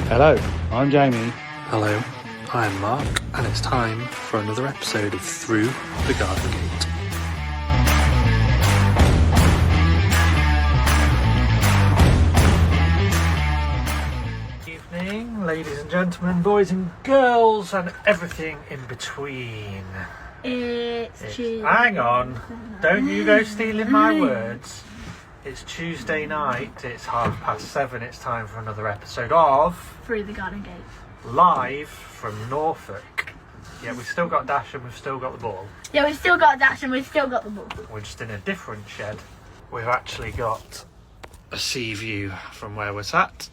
Hello, I'm Jamie. Hello, I'm Mark, and it's time for another episode of Through the Garden Gate. Good evening, ladies and gentlemen, boys and girls, and everything in between. It's Tuesday. Hang on, don't you go stealing my words. It's Tuesday night, it's 7:30, it's time for another episode of Through the Garden Gate. Live from Norfolk. Yeah, we've still got Dash and we've still got the ball. Yeah, we've still got Dash and we've still got the ball. We're just in a different shed. We've actually got a sea view from where we're sat.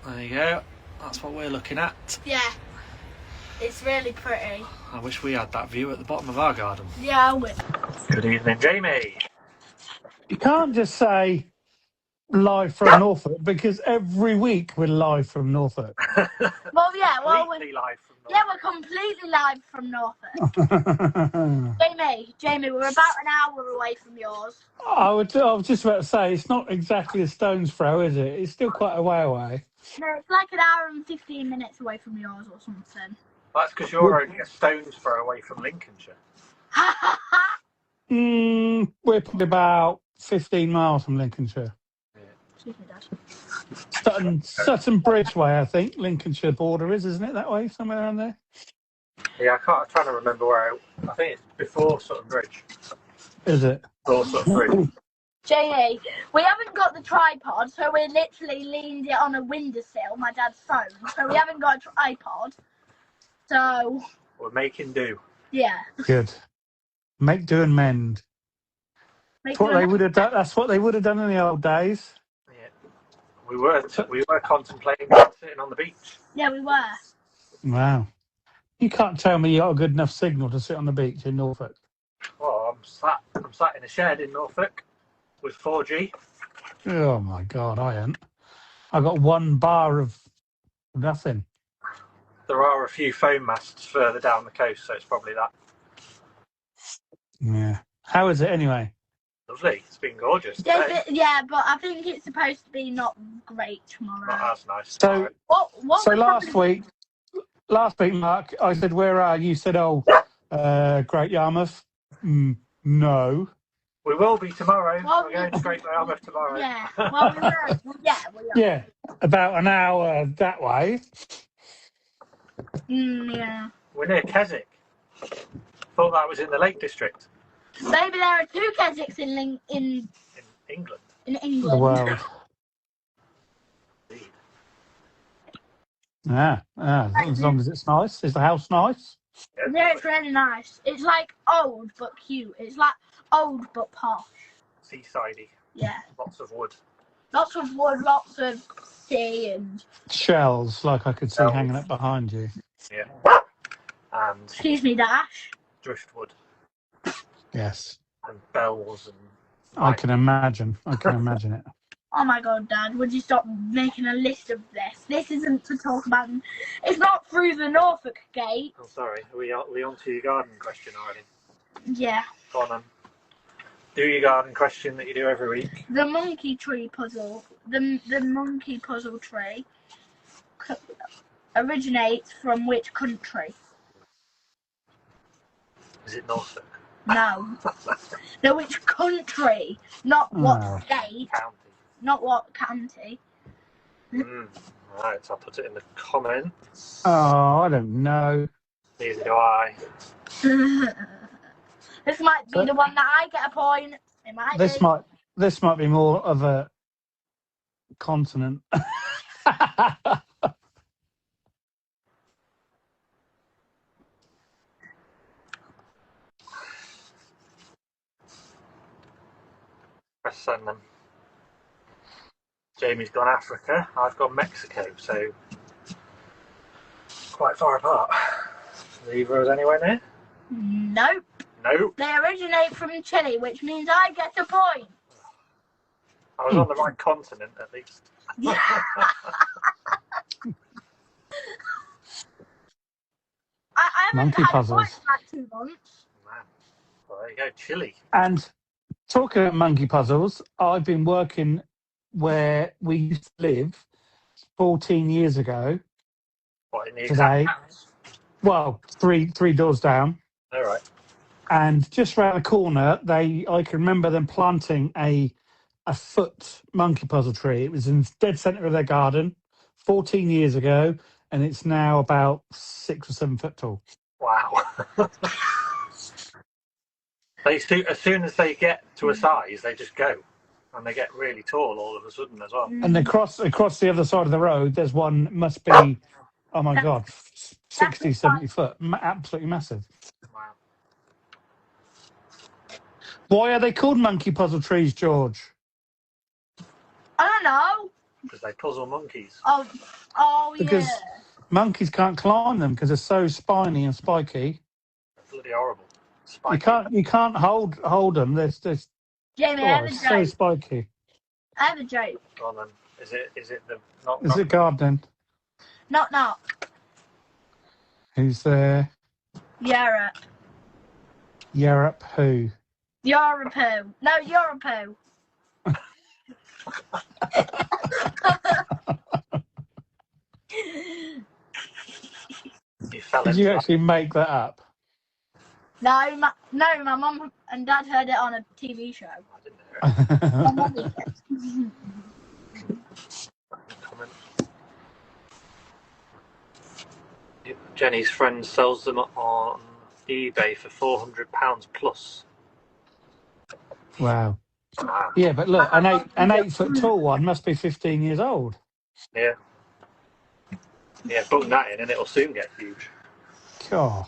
There you go, that's what we're looking at. Yeah, it's really pretty. I wish we had that view at the bottom of our garden. Yeah, I would. Good evening, Jamie. You can't just say live from Norfolk because every week we're live from Norfolk. Well, yeah, Completely live from Norfolk. yeah, we're completely live from Norfolk. Jamie, we're about an hour away from yours. I was just about to say, it's not exactly a stone's throw, is it? It's still quite a way away. No, it's like an hour and 15 minutes away from yours or something. That's because you're only a stone's throw away from Lincolnshire. We're probably about 15 miles from Lincolnshire. Excuse me, Dad. Sutton Bridge way, I think. Lincolnshire border isn't it that way? Somewhere around there? Yeah, I'm trying to remember where. I think it's before Sutton Bridge. Is it? Before Sutton Bridge. Jamie, we haven't got the tripod, so we literally leaned it on a windowsill, my dad's phone, so we haven't got a tripod. So, We're making do. yeah. Good. Make do and mend. Make That's what sure- they would have done. That's what they would have done in the old days. Yeah. We were contemplating sitting on the beach. Yeah, we were. Wow. You can't tell me you got a good enough signal to sit on the beach in Norfolk. Well, I'm sat in a shed in Norfolk with 4G. Oh my God, I ain't. I got one bar of nothing. There are a few phone masts further down the coast, so it's probably that. Yeah. How is it anyway? Lovely. It's been gorgeous Yeah, today. but I think it's supposed to be not great tomorrow. Not as nice. So, What so was last week, Mark, I said, "Where are you?" You said, "Oh, Great Yarmouth." No. We will be tomorrow. Well, We're going to Great Malvern tomorrow. Yeah, well, we were. Yeah, we are. Yeah, about an hour that way. Yeah. We're near Keswick. Thought that was in the Lake District. Maybe there are two Keswicks in In England. England. The world. Indeed. Yeah. As long as it's nice. Is the house nice? Yeah, it's really nice. It's like old but cute. It's like old but posh. Seasidey. Yeah. Lots of wood. Lots of wood, lots of sea, and Shells, like I could see Shells. hanging up behind you. Yeah. And excuse me, Dash. driftwood. Yes. And bells and... I can imagine. It. Oh my God, Dad, would you stop making a list of this? This isn't to talk about. It's not through the Norfolk Gate. I'm sorry. Are we on to your garden question already? Yeah. Go on then. Do your garden question that you do every week. The monkey tree puzzle. The monkey puzzle tree originates from which country? Is it Norfolk? No. No, which country? Not what Oh. state. County. Not what county. Right, I'll put it in the comments. Oh, I don't know. Neither do I. This might be the one that I get a point. It might be. This might be more of a continent. Press send them. Jamie's gone Africa. I've gone Mexico, so quite far apart. Are either of us anywhere near? Nope. No. They originate from Chile, which means I get a point. I was on the right continent at least. Yeah. I haven't Monkey had a puzzles. point for like 2 months. Man. Well, there you go, Chile. And talking about monkey puzzles, I've been working where we used to live 14 years ago What, in the today. exact house? Well, three doors down. All right. And just round the corner, I can remember them planting a foot monkey puzzle tree. It was in the dead centre of their garden 14 years ago, and it's now about 6 or 7 foot tall. Wow. As soon as they get to a size, they just go. And they get really tall all of a sudden as well. And across the other side of the road, there's one, must be, oh my God, 60, 70 foot. Absolutely massive. Wow. Why are they called monkey puzzle trees, George? I don't know. Because they puzzle monkeys. Oh Because yeah. monkeys can't climb them because they're so spiny and spiky. They're bloody horrible. Spiky. You can't hold them. They're Jamie, I have a so joke. spiky. I have a joke. Go on then. Is it the knock? Is it gardening? Knock. Who's there? Europe. Europe who? Europe. No, Europe. You fell Did into you that. actually make that up? No, my mum and dad heard it on a TV show. I didn't hear it. My mum did. Comment. Jenny's friend sells them on eBay for £400 plus. Wow. Wow. Yeah, but look, an 8 foot tall one must be 15 years old. Yeah. Yeah, book that in and it'll soon get huge. God.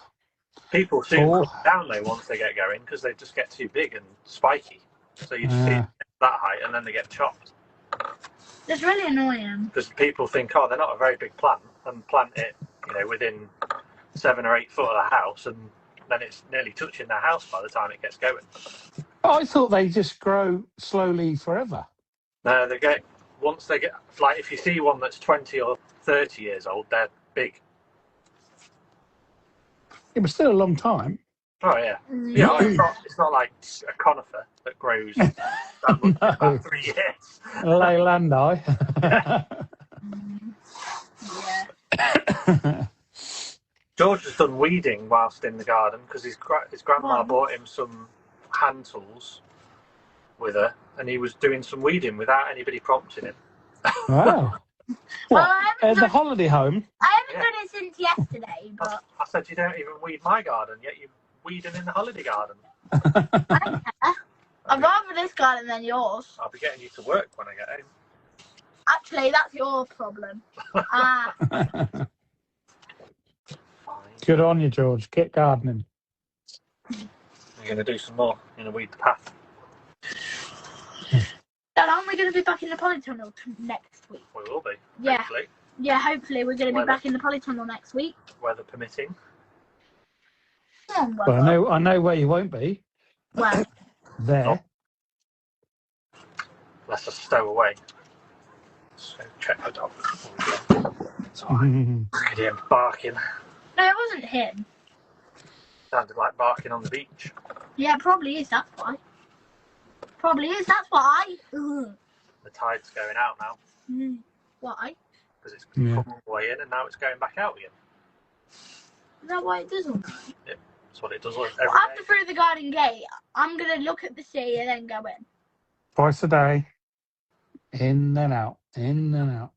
People soon cut down though once they get going because they just get too big and spiky. So you just see that height and then they get chopped. It's really annoying. Because people think, oh, they're not a very big plant, and plant it, within 7 or 8 foot of the house, and then it's nearly touching their house by the time it gets going. I thought they just grow slowly forever. No, once they get, like, if you see one that's 20 or 30 years old, they're big. It was still a long time. Oh yeah, yeah. It's not like a conifer that grows that much in about 3 years. Leylandi. Yeah. George has done weeding whilst in the garden because his grandma bought him some hand tools with her, and he was doing some weeding without anybody prompting him. Wow. Well, At the holiday home? I haven't done it since yesterday, but I said you don't even weed my garden, yet you're weeding in the holiday garden. I don't care. I'd rather this garden than yours. I'll be getting you to work when I get home. Actually, that's your problem. Good on you, George. Get gardening. You're going to do some more. You're going to weed the path. Dad, aren't we going to be back in the polytunnel next week? We will be. Yeah. Hopefully. Yeah, hopefully we're going to be back in the polytunnel next week. Weather permitting. Come on, Well, I know where you won't be. Well, There. Oh. Let's just stow away. So check the dog. Sorry. Look at him barking. no, it wasn't him. Sounded like barking on the beach. Yeah, it probably is. That's why. Probably is. That's why. Ugh. The tide's going out now Why? because it's come all the way in and now it's going back out again. Is that why it does all that? Yep, that's what it does every After day. through the garden gate, I'm going to look at the sea and then go in. Twice a day. In and out. In and out.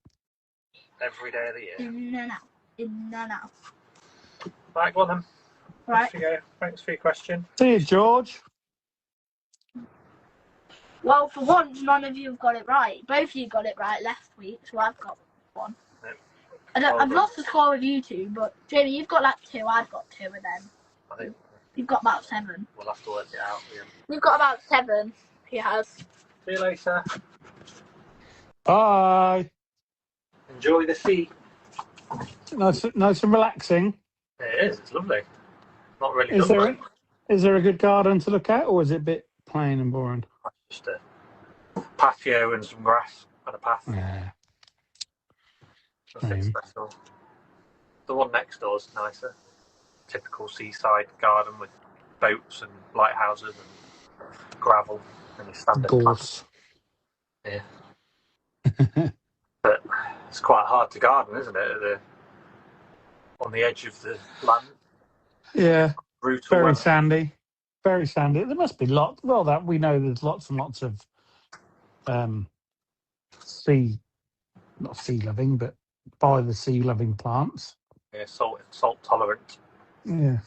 Every day of the year. In and out. In and out. Right, go on then. Right. Off you go. Thanks for your question. See you, George. Well, for once, none of you have got it right. Both of you got it right last week, so I've got one. Yep. I've lost the score with you two, but Jamie, you've got like 2. I've got 2 of them. I think You've got about 7. we'll have to work it out again. You've got about 7. He has. See you later. Bye. Enjoy the sea. Nice and relaxing. It is. It's lovely. Not really Is done. there a good garden to look at, or is it a bit plain and boring? Just a patio and some grass and a path. Yeah. Nothing special. The one next door is nicer. Typical seaside garden with boats and lighthouses and gravel and your standard plants. Gorse. Yeah. But It's quite hard to garden, isn't it? On the edge of the land. Yeah, Brutal very weather. sandy. Very sandy. There must be lots. Well, that we know there's lots and lots of sea, not sea loving, but by the sea loving plants. Yeah, salt tolerant. Yeah.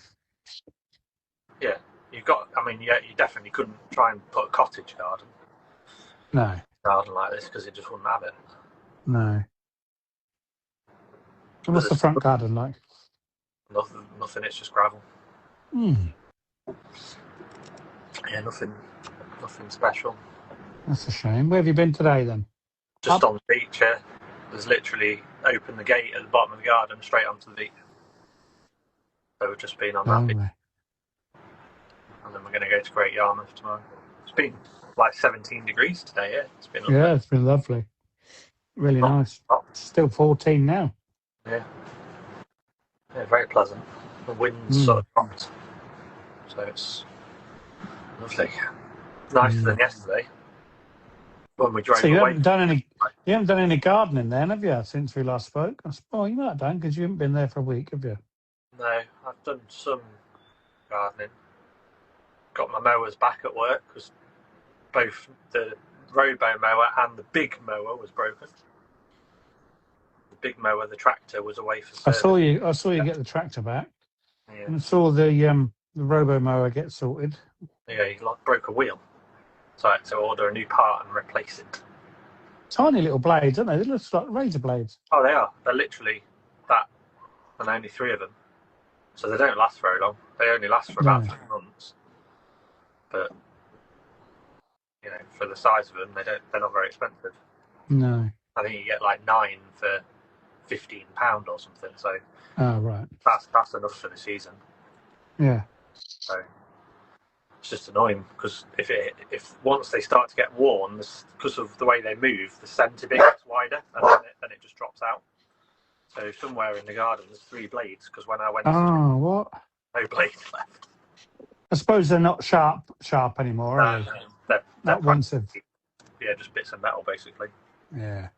Yeah, you definitely couldn't try and put a cottage garden like this because it just wouldn't have it. No. So what's the front garden like? Nothing. It's just gravel. Yeah, nothing special. That's a shame. Where have you been today then? Just on the beach. Yeah, there's literally open the gate at the bottom of the garden straight onto the beach. So we've just been on that beach. And then we're going to go to Great Yarmouth tomorrow. It's been like 17 degrees today, yeah. It's been lovely. Yeah, it's been lovely. Really nice. Still 14 now. Yeah. Yeah, very pleasant. The wind's sort of dropped. So it's lovely. Nicer than yesterday. When we drove so you away. haven't done any gardening then, have you, since we last spoke? Oh, you might have done because you haven't been there for a week, have you? No, I've done some gardening. Got my mowers back at work because both the robo mower and the big mower was broken. The big mower, the tractor, was away for service. I saw you get the tractor back. Yeah. And I saw the robo mower get sorted. Yeah, he broke a wheel. So I had to order a new part and replace it. Tiny little blades, aren't they? They look like razor blades. Oh, they are. They're literally that, and only 3 of them. So they don't last very long. They only last for about 3 months. But for the size of them, they're not very expensive. No. I think you get like 9 for £15 or something. So right. That's enough for the season. Yeah. So it's just annoying because if once they start to get worn, because of the way they move, the centre bit gets wider and then it just drops out. So somewhere in the garden there's 3 blades because when I went, what? No blades left. I suppose they're not sharp anymore, are they? They're once of. Yeah, just bits of metal basically. Yeah.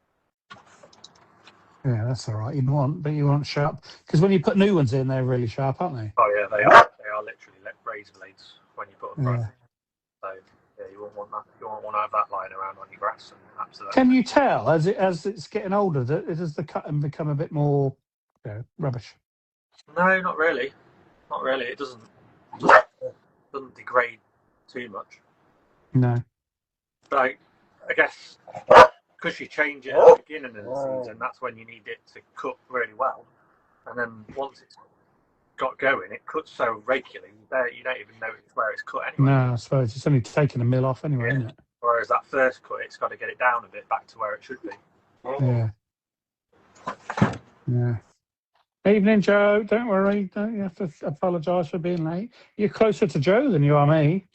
Yeah, that's all right. You want sharp because when you put new ones in, they're really sharp, aren't they? Oh yeah, they are. They are literally like razor blades when you put them right. So yeah, you won't want that. You won't want to have that lying around on your grass. And absolutely. Can you tell as it's getting older does the cutting become a bit more rubbish? No, not really. Not really. It doesn't degrade too much. No. But I guess because you change it at the beginning of the season, that's when you need it to cut really well. And then once it's got going, it cuts so regularly, you don't even notice where it's cut anyway. No, I suppose it's only taking a mill off anyway, isn't it? Whereas that first cut, it's got to get it down a bit back to where it should be. Yeah. Yeah. Evening, Joe. Don't worry. Don't you have to apologise for being late. You're closer to Joe than you are me.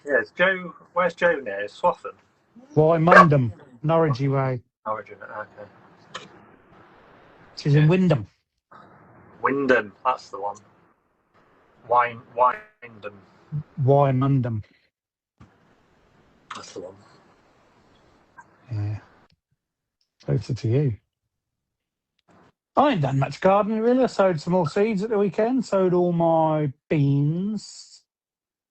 Yeah, Joe. Where's Joe now? Swaffham? Why, Mundham, Norwichy way. Norwich, okay. She's in Wyndham. Wyndham, that's the one. Wyndham. Why, Mundham. That's the one. Yeah. Closer to you. I ain't done much gardening really. I sowed some more seeds at the weekend. Sowed all my beans.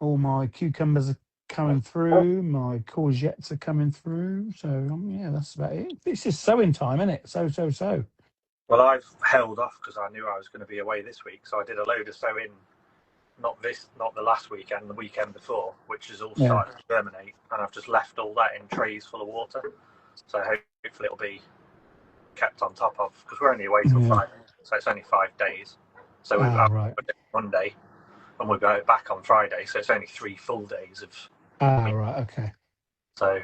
All my cucumbers are coming through. My courgettes are coming through. So yeah, that's about it. It's just sowing time, isn't it? So. Well, I've held off because I knew I was going to be away this week. So I did a load of sowing. Not the last weekend, the weekend before, which is all starting to germinate. And I've just left all that in trays full of water. So hopefully it'll be kept on top of, because we're only away till Friday, so it's only 5 days. So we've got Monday and we'll go back on Friday, so it's only 3 full days of right, okay. So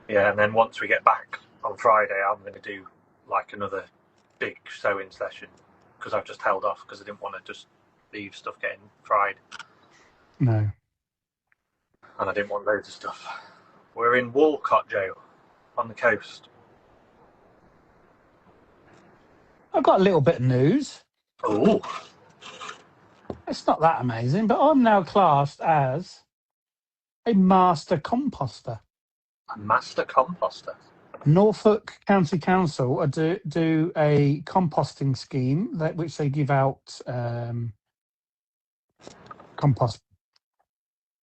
yeah, and then once we get back on Friday, I'm going to do like another big sowing session because I've just held off because I didn't want to just leave stuff getting fried. No. And I didn't want loads of stuff. We're in Walcott, Joe, on the coast. I've got a little bit of news. Oh. It's not that amazing, but I'm now classed as a master composter. A master composter? Norfolk County Council do a composting scheme which they give out compost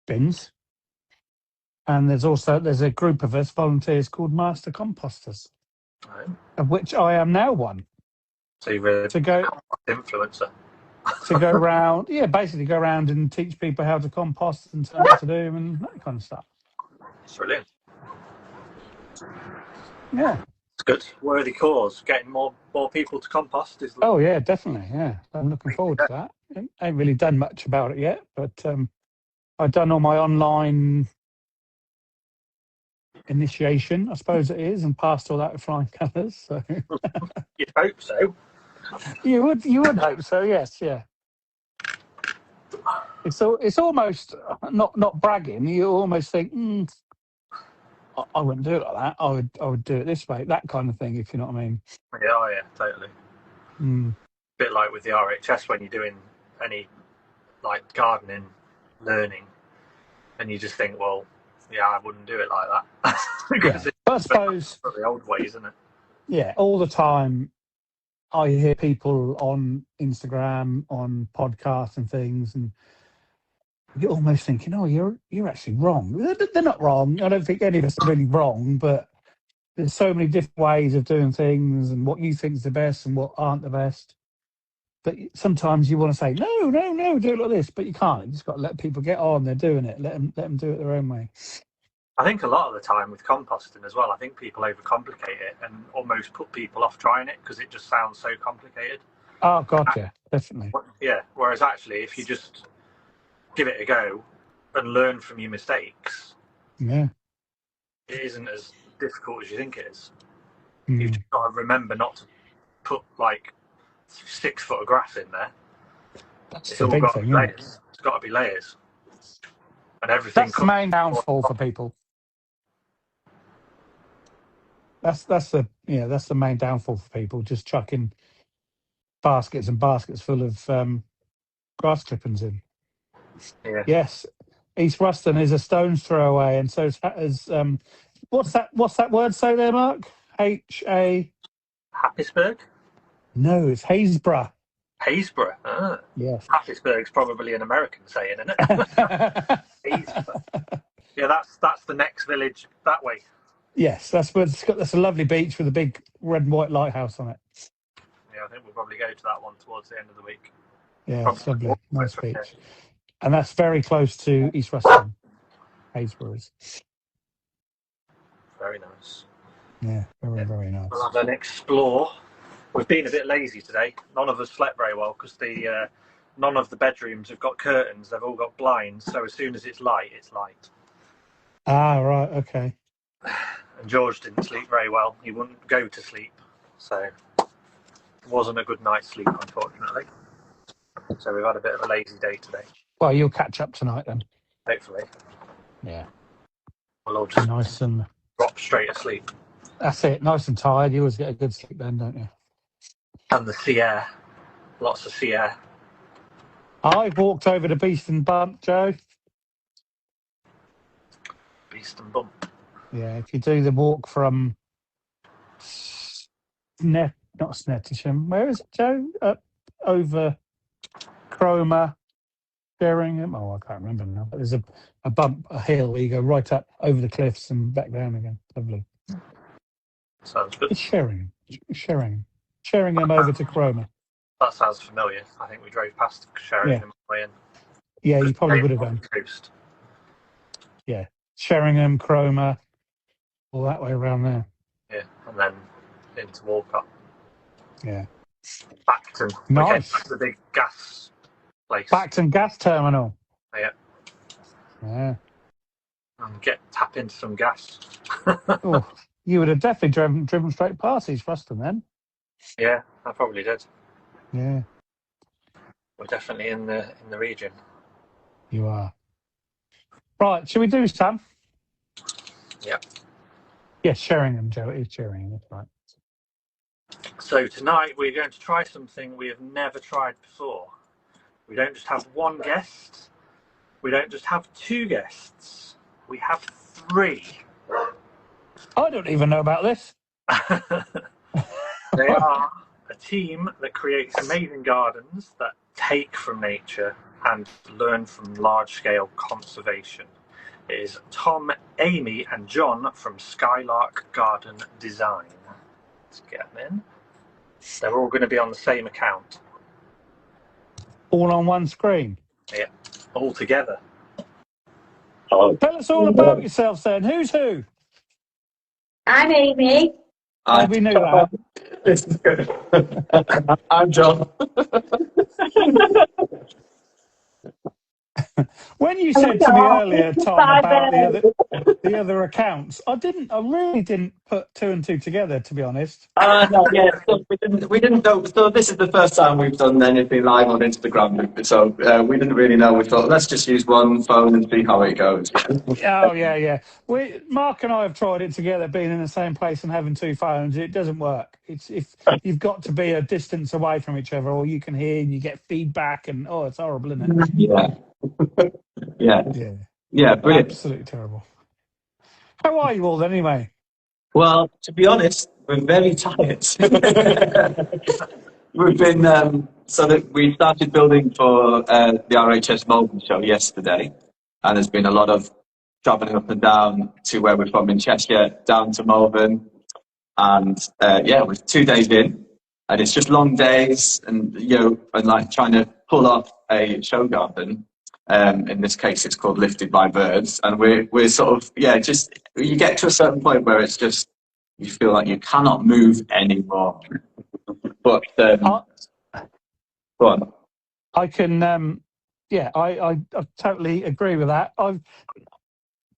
bins, and there's a group of us volunteers called Master Composters, Right. of which I am now one. So you're a To go influencer. round, basically go around and teach people how to compost and tell them what to do and that kind of stuff. Brilliant. Yeah. It's good. Worthy cause. Getting more people to compost is. Oh yeah, definitely. Yeah, I'm looking forward to that. I ain't really done much about it yet, but I've done all my online initiation, I suppose it is, and passed all that with flying colours. So You'd hope so. you would hope so. Yes, yeah. It's almost not bragging. You almost think, I wouldn't do it like that. I would do it this way, that kind of thing. If you know what I mean. Yeah, oh yeah, totally. Bit like with the RHS when you're doing any like gardening learning, and you just think, well, yeah, I wouldn't do it like that. Because Yeah. But I suppose the old ways, isn't it? Yeah, all the time I hear people on Instagram, on podcasts and things, and you're almost thinking, oh, you're actually wrong. They're not wrong. I don't think any of us are really wrong, but there's so many different ways of doing things and what you think is the best and what aren't the best. But sometimes you want to say, no, do it like this, but you can't. You just got to let people get on. They're doing it. Let them do it their own way. I think a lot of the time with composting as well, I think people overcomplicate it and almost put people off trying it because it just sounds so complicated. Oh, God, yeah, definitely. Yeah, whereas actually if you just give it a go and learn from your mistakes, Yeah. it isn't as difficult as you think it is. Mm. You've just got to remember not to put like 6 foot of grass in there. That's It's the all big got thing, to be isn't it? layers. It's got to be layers. And everything. That's the main downfall for people. That's the main downfall for people. Just chucking baskets and baskets full of grass clippings in. Yeah. Yes, East Ruston is a stone's throw away, and so is what's that word say there, Mark? H-A... Happisburgh? No, it's Haysborough. Haysborough. Ah. Yes. Happisburgh's probably an American saying, isn't it? Haysborough. Yeah, that's the next village that way. Yes, that's a lovely beach with a big red and white lighthouse on it. Yeah, I think we'll probably go to that one towards the end of the week. Yeah, Probably. it's lovely, nice beach, and that's very close to East Ruston. Haysborough is. Very nice. Yeah, very nice. We'll have an explore. We've been a bit lazy today. None of us slept very well because none of the bedrooms have got curtains. They've all got blinds. So as soon as it's light, it's light. Ah, right, okay. And George didn't sleep very well. He wouldn't go to sleep. So it wasn't a good night's sleep, unfortunately. So we've had a bit of a lazy day today. Well, you'll catch up tonight then. Hopefully. Yeah. We'll all just nice and drop straight asleep. That's it. Nice and tired. You always get a good sleep then, don't you? And the sea air. Lots of sea air. I walked over to Beast and Bump, Joe. Beast and Bump. Yeah, if you do the walk from not Snettisham, where is it, Joe? Up over Cromer, Sheringham. Oh, I can't remember now. But there's a bump, a hill where you go right up over the cliffs and back down again. Lovely. Sounds good. It's Sheringham over to Cromer. That sounds familiar. I think we drove past Sheringham on the way in. Yeah, you probably would have done. Coast. Yeah, Sheringham, Cromer, all that way around there. Yeah, and then into Walcott. Yeah. Backton. Nice. Again, the big gas place. Backton gas terminal. Yeah. Yeah. And tap into some gas. Oh, you would have definitely driven straight past East Ruston then. Yeah, I probably did. Yeah. We're definitely in the region. You are. Right, shall we do some? Yeah. Yes, Sheringham, Joe. It is Sheringham, that's right. So tonight we're going to try something we have never tried before. We don't just have one guest. We don't just have 2 guests. We have 3. I don't even know about this. They are a team that creates amazing gardens that take from nature and learn from large-scale conservation. It is Tom, Amy, and Jon from Skylark Garden Design. Let's get them in. They're all going to be on the same account. All on one screen. Yeah, all together. Oh. Tell us all about yourselves then. Who's who? I'm Amy. We knew that. I'm Jon. When you said to me earlier, Tom, about the other accounts, I really didn't put two and two together, to be honest. No, yeah, so we didn't know. So this is the first time we've done anything live on Instagram. So we didn't really know. We thought, let's just use one phone and see how it goes. Oh yeah. Mark and I have tried it together, being in the same place and having two phones. It doesn't work. It's if you've got to be a distance away from each other, or you can hear and you get feedback, and it's horrible, isn't it? Yeah. Yeah, brilliant. Absolutely terrible. How are you all then, anyway? Well, to be honest, we're very tired. We've been so that we started building for the RHS Malvern show yesterday, and there's been a lot of travelling up and down to where we're from in Cheshire, down to Malvern, and we're 2 days in, and it's just long days, and and like trying to pull off a show garden. In this case, it's called Lifted by Birds, and we're sort of just you get to a certain point where it's just you feel like you cannot move anymore. But go on. I can, I totally agree with that.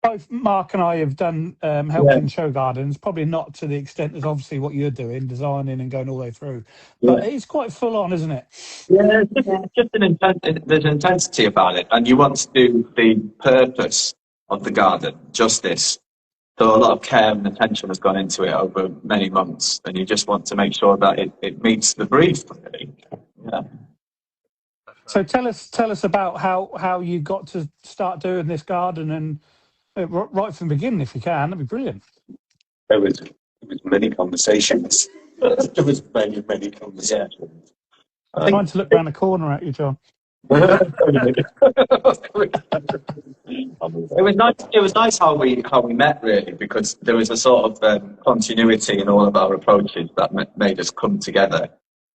Both Mark and I have done helping show gardens, probably not to the extent as obviously what you're doing, designing and going all the way through. But it's quite full on, isn't it? Yeah, just there's an intensity about it, and you want to do the purpose of the garden justice. So a lot of care and attention has gone into it over many months, and you just want to make sure that it meets the brief, really. Yeah. So tell us about how you got to start doing this garden, and right from the beginning, if you can. That'd be brilliant. There was many conversations. There was many conversations. I'm trying to look round the corner at you, Jon. It was nice how we met, really, because there was a sort of continuity in all of our approaches that made us come together.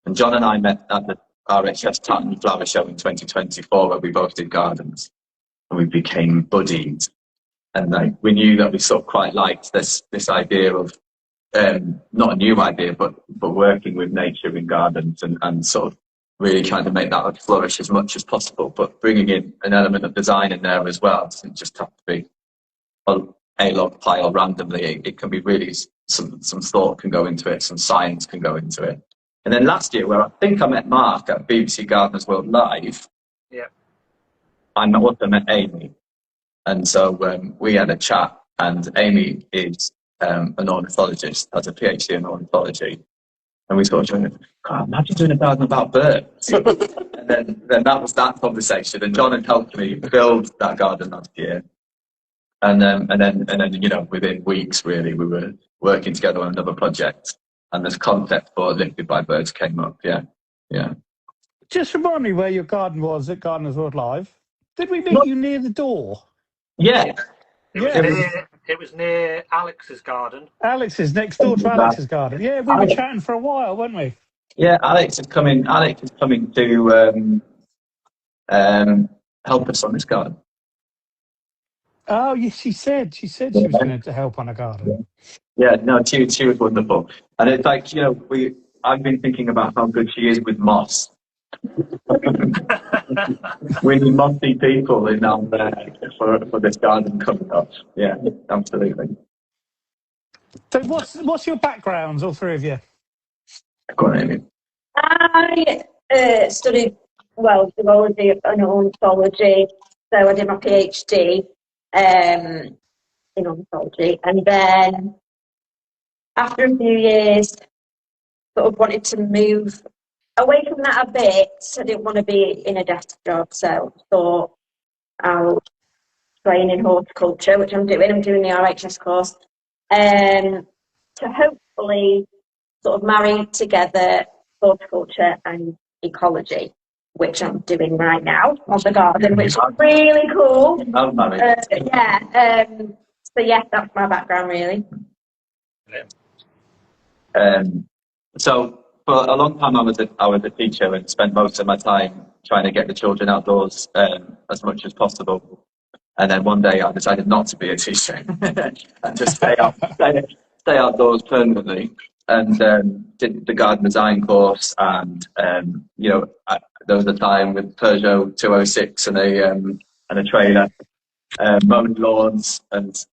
And Jon and I met at the RHS Tartan Flower Show in 2024, where we both did gardens, and we became buddies. And we knew that we sort of quite liked this idea of not a new idea, but working with nature in gardens and sort of really trying to make that flourish as much as possible, but bringing in an element of design in there as well. It doesn't just have to be a log pile randomly. It can be really some thought can go into it, some science can go into it. And then last year, where I think I met Mark at BBC Gardeners World Live, I also met Amy. And so we had a chat, and Amy is an ornithologist, has a PhD in ornithology. And we sort of went, God, imagine doing a garden about birds. And then that was that conversation. And Jon had helped me build that garden last year. And then within weeks, really, we were working together on another project. And this concept for Lifted by Birds came up. Yeah. Just remind me where your garden was at Gardeners World Live. Did we meet you near the door? Yeah. It was near Alex's garden. Alex's, next door to Alex's garden. Yeah, we were chatting for a while, weren't we? Yeah, Alex is coming to help us on this garden. Oh, yes, she said she was going to help on a garden. Yeah, no, she was wonderful. And it's like, I've been thinking about how good she is with moss. We need mossy people in down there for this garden coming up. Yeah, absolutely. So what's your backgrounds, all three of you? Go on, Amy. I studied zoology and ornithology, so I did my PhD in ornithology, and then after a few years, sort of wanted to move away from that a bit. I didn't want to be in a desk job, so I thought I'll train in horticulture, which I'm doing. I'm doing the RHS course to hopefully sort of marry together horticulture and ecology, which I'm doing right now on the garden, which is really cool. I'm married. So yeah, that's my background really. So for a long time, I was a teacher and spent most of my time trying to get the children outdoors as much as possible. And then one day I decided not to be a teacher and just stay outdoors permanently. And did the garden design course, and there was a time with Peugeot 206 and a trailer, mowing lawns, and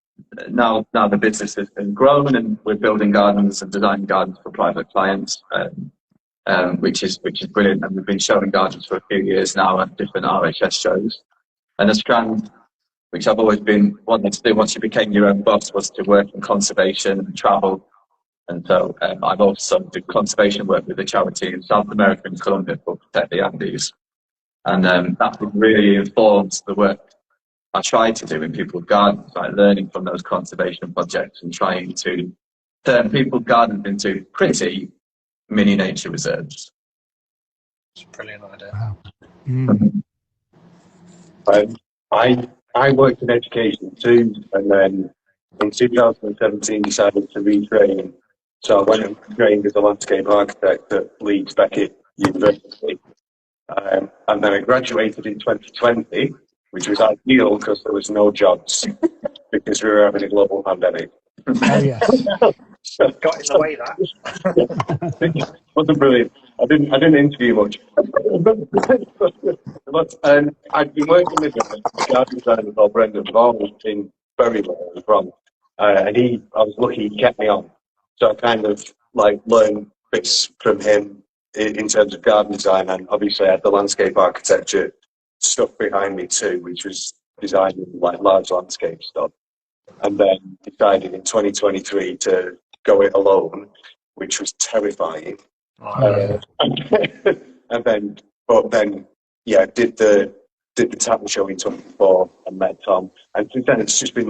now the business has been grown, and we're building gardens and designing gardens for private clients, which is brilliant. And we've been showing gardens for a few years now at different RHS shows. And a strand which I've always been wanting to do once you became your own boss was to work in conservation and travel. And so I've also done conservation work with a charity in South America and Colombia called Protect the Andes. And that really informed the work I try to do in people's gardens, like learning from those conservation projects and trying to turn people's gardens into pretty mini nature reserves. It's a brilliant idea. Wow. Mm. I worked in education too, and then in 2017 decided to retrain. So I went and trained as a landscape architect at Leeds Beckett University. And then I graduated in 2020, which was ideal because there was no jobs because we were having a global pandemic. Oh, yes. Got in the way that. Wasn't brilliant. I didn't interview much. But I'd been working with a garden designer called Brendan Vaughan in Bury, where I was from. And I was lucky he kept me on. So I kind of learned bits from him in terms of garden design, and obviously I had the landscape architecture stuff behind me too, which was designing large landscape stuff. And then decided in 2023 to go it alone, which was terrifying. And then did the talent show in 2024 and met Tom. And since then it's just been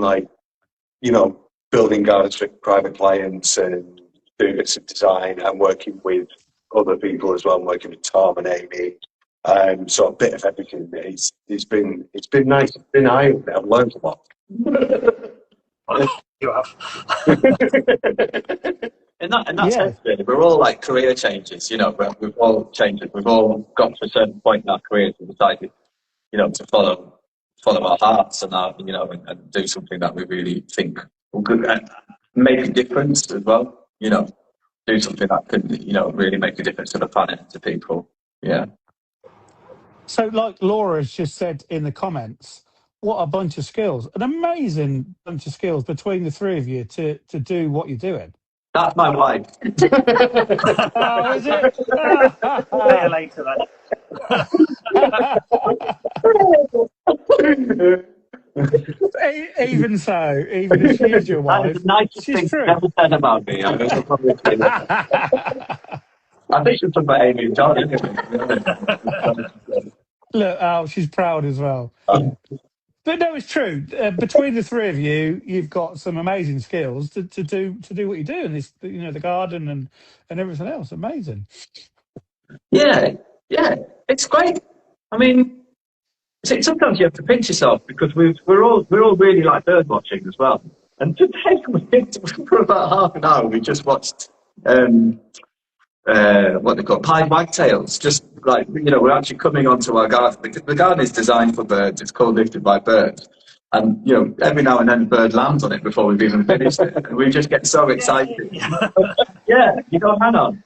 building gardens for private clients and doing bits of design and working with other people as well. I'm working with Tom and Amy. So a bit of everything. It's been nice. It's been eye-opening. I've learned a lot. You have. In that sense, really, we're all career changes. We've all changed. We've all got to a certain point in our careers and decided, to follow our hearts and and do something that we really think will make a difference as well. Do something that could, really make a difference to the planet, to people. Yeah. So, like Laura's just said in the comments, what a bunch of skills! An amazing bunch of skills between the three of you to do what you're doing. That's my wife. Oh, is it? See you later then. Even so, even if she's your wife, that is the nicest she's thing true. ever said about me. I think she's talking about Aime and Jon, isn't it? Look, she's proud as well. But no, it's true. Between the three of you, you've got some amazing skills to do what you do, and this, the garden and everything else. Amazing. Yeah, it's great. I mean, sometimes you have to pinch yourself because we're all really like bird watching as well. And today for about half an hour we just watched what they call pied wagtails. Just we're actually coming onto our garden because the garden is designed for birds. It's called Lifted by Birds, and every now and then a bird lands on it before we've even finished it, and we just get so excited. Yeah, hang on.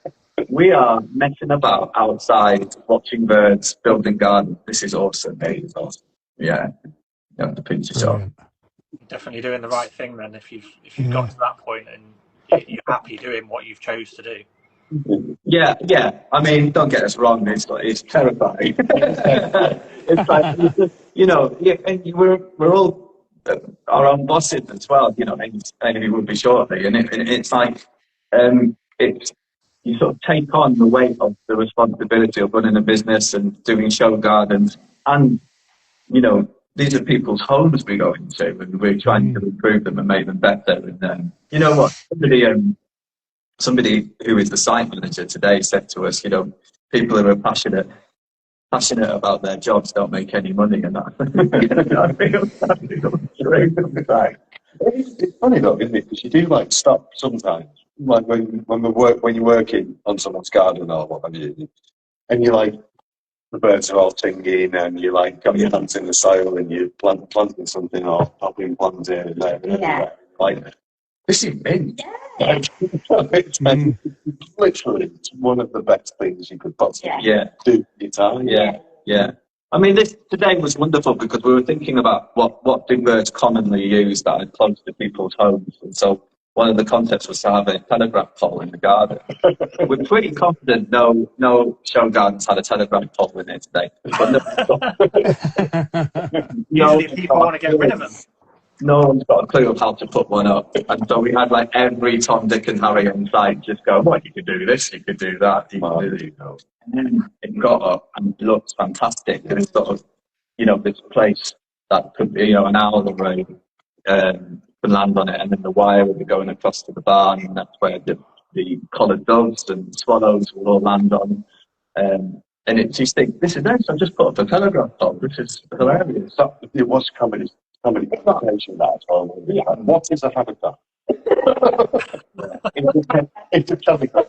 We are messing about outside, watching birds, building gardens. This is awesome. It is awesome. Yeah, you have to pinch yourself. Definitely doing the right thing then. If you've got to that point and you're happy doing what you've chose to do. Yeah. I mean, don't get us wrong. It's terrifying. It's and we're all our own bosses as well. Amy would be shortly, and it's you sort of take on the weight of the responsibility of running a business and doing show gardens, and these are people's homes we go into, and we're trying to improve them and make them better. And you know what? Somebody who is the site manager today said to us, you know, people who are passionate about their jobs don't make any money, and that. Right. It's funny though, isn't it? Because you do like stop sometimes, like when you're working on someone's garden or what have you, and you like the birds are all singing, and you like got your hands in the soil, and you're planting something or popping plants here and there, and everywhere. Like, this is mint. Yeah. It's literally one of the best things you could possibly do with your time. Yeah. I mean, this today was wonderful because we were thinking about what do birds commonly use that are close to people's homes, and so one of the concepts was to have a telegraph pole in the garden. We're pretty confident no show gardens had a telegraph pole in it today. Usually people want to get rid of them. No one's got a clue of how to put one up. And so we had like every Tom, Dick and Harry on site just go, well, you could do this, you could do that, you could do this. And then it got up and it looked fantastic. It was sort of, you know, this place that could be, you know, an hour away, could land on it, and then the wire would be going across to the barn, and that's where the collared doves and swallows will all land on. And it just think, this is nice, I've just put up a telegraph pole, this is hilarious. It was comedy presentation that as well. Yeah. And what is a habitat? It's a telegraph.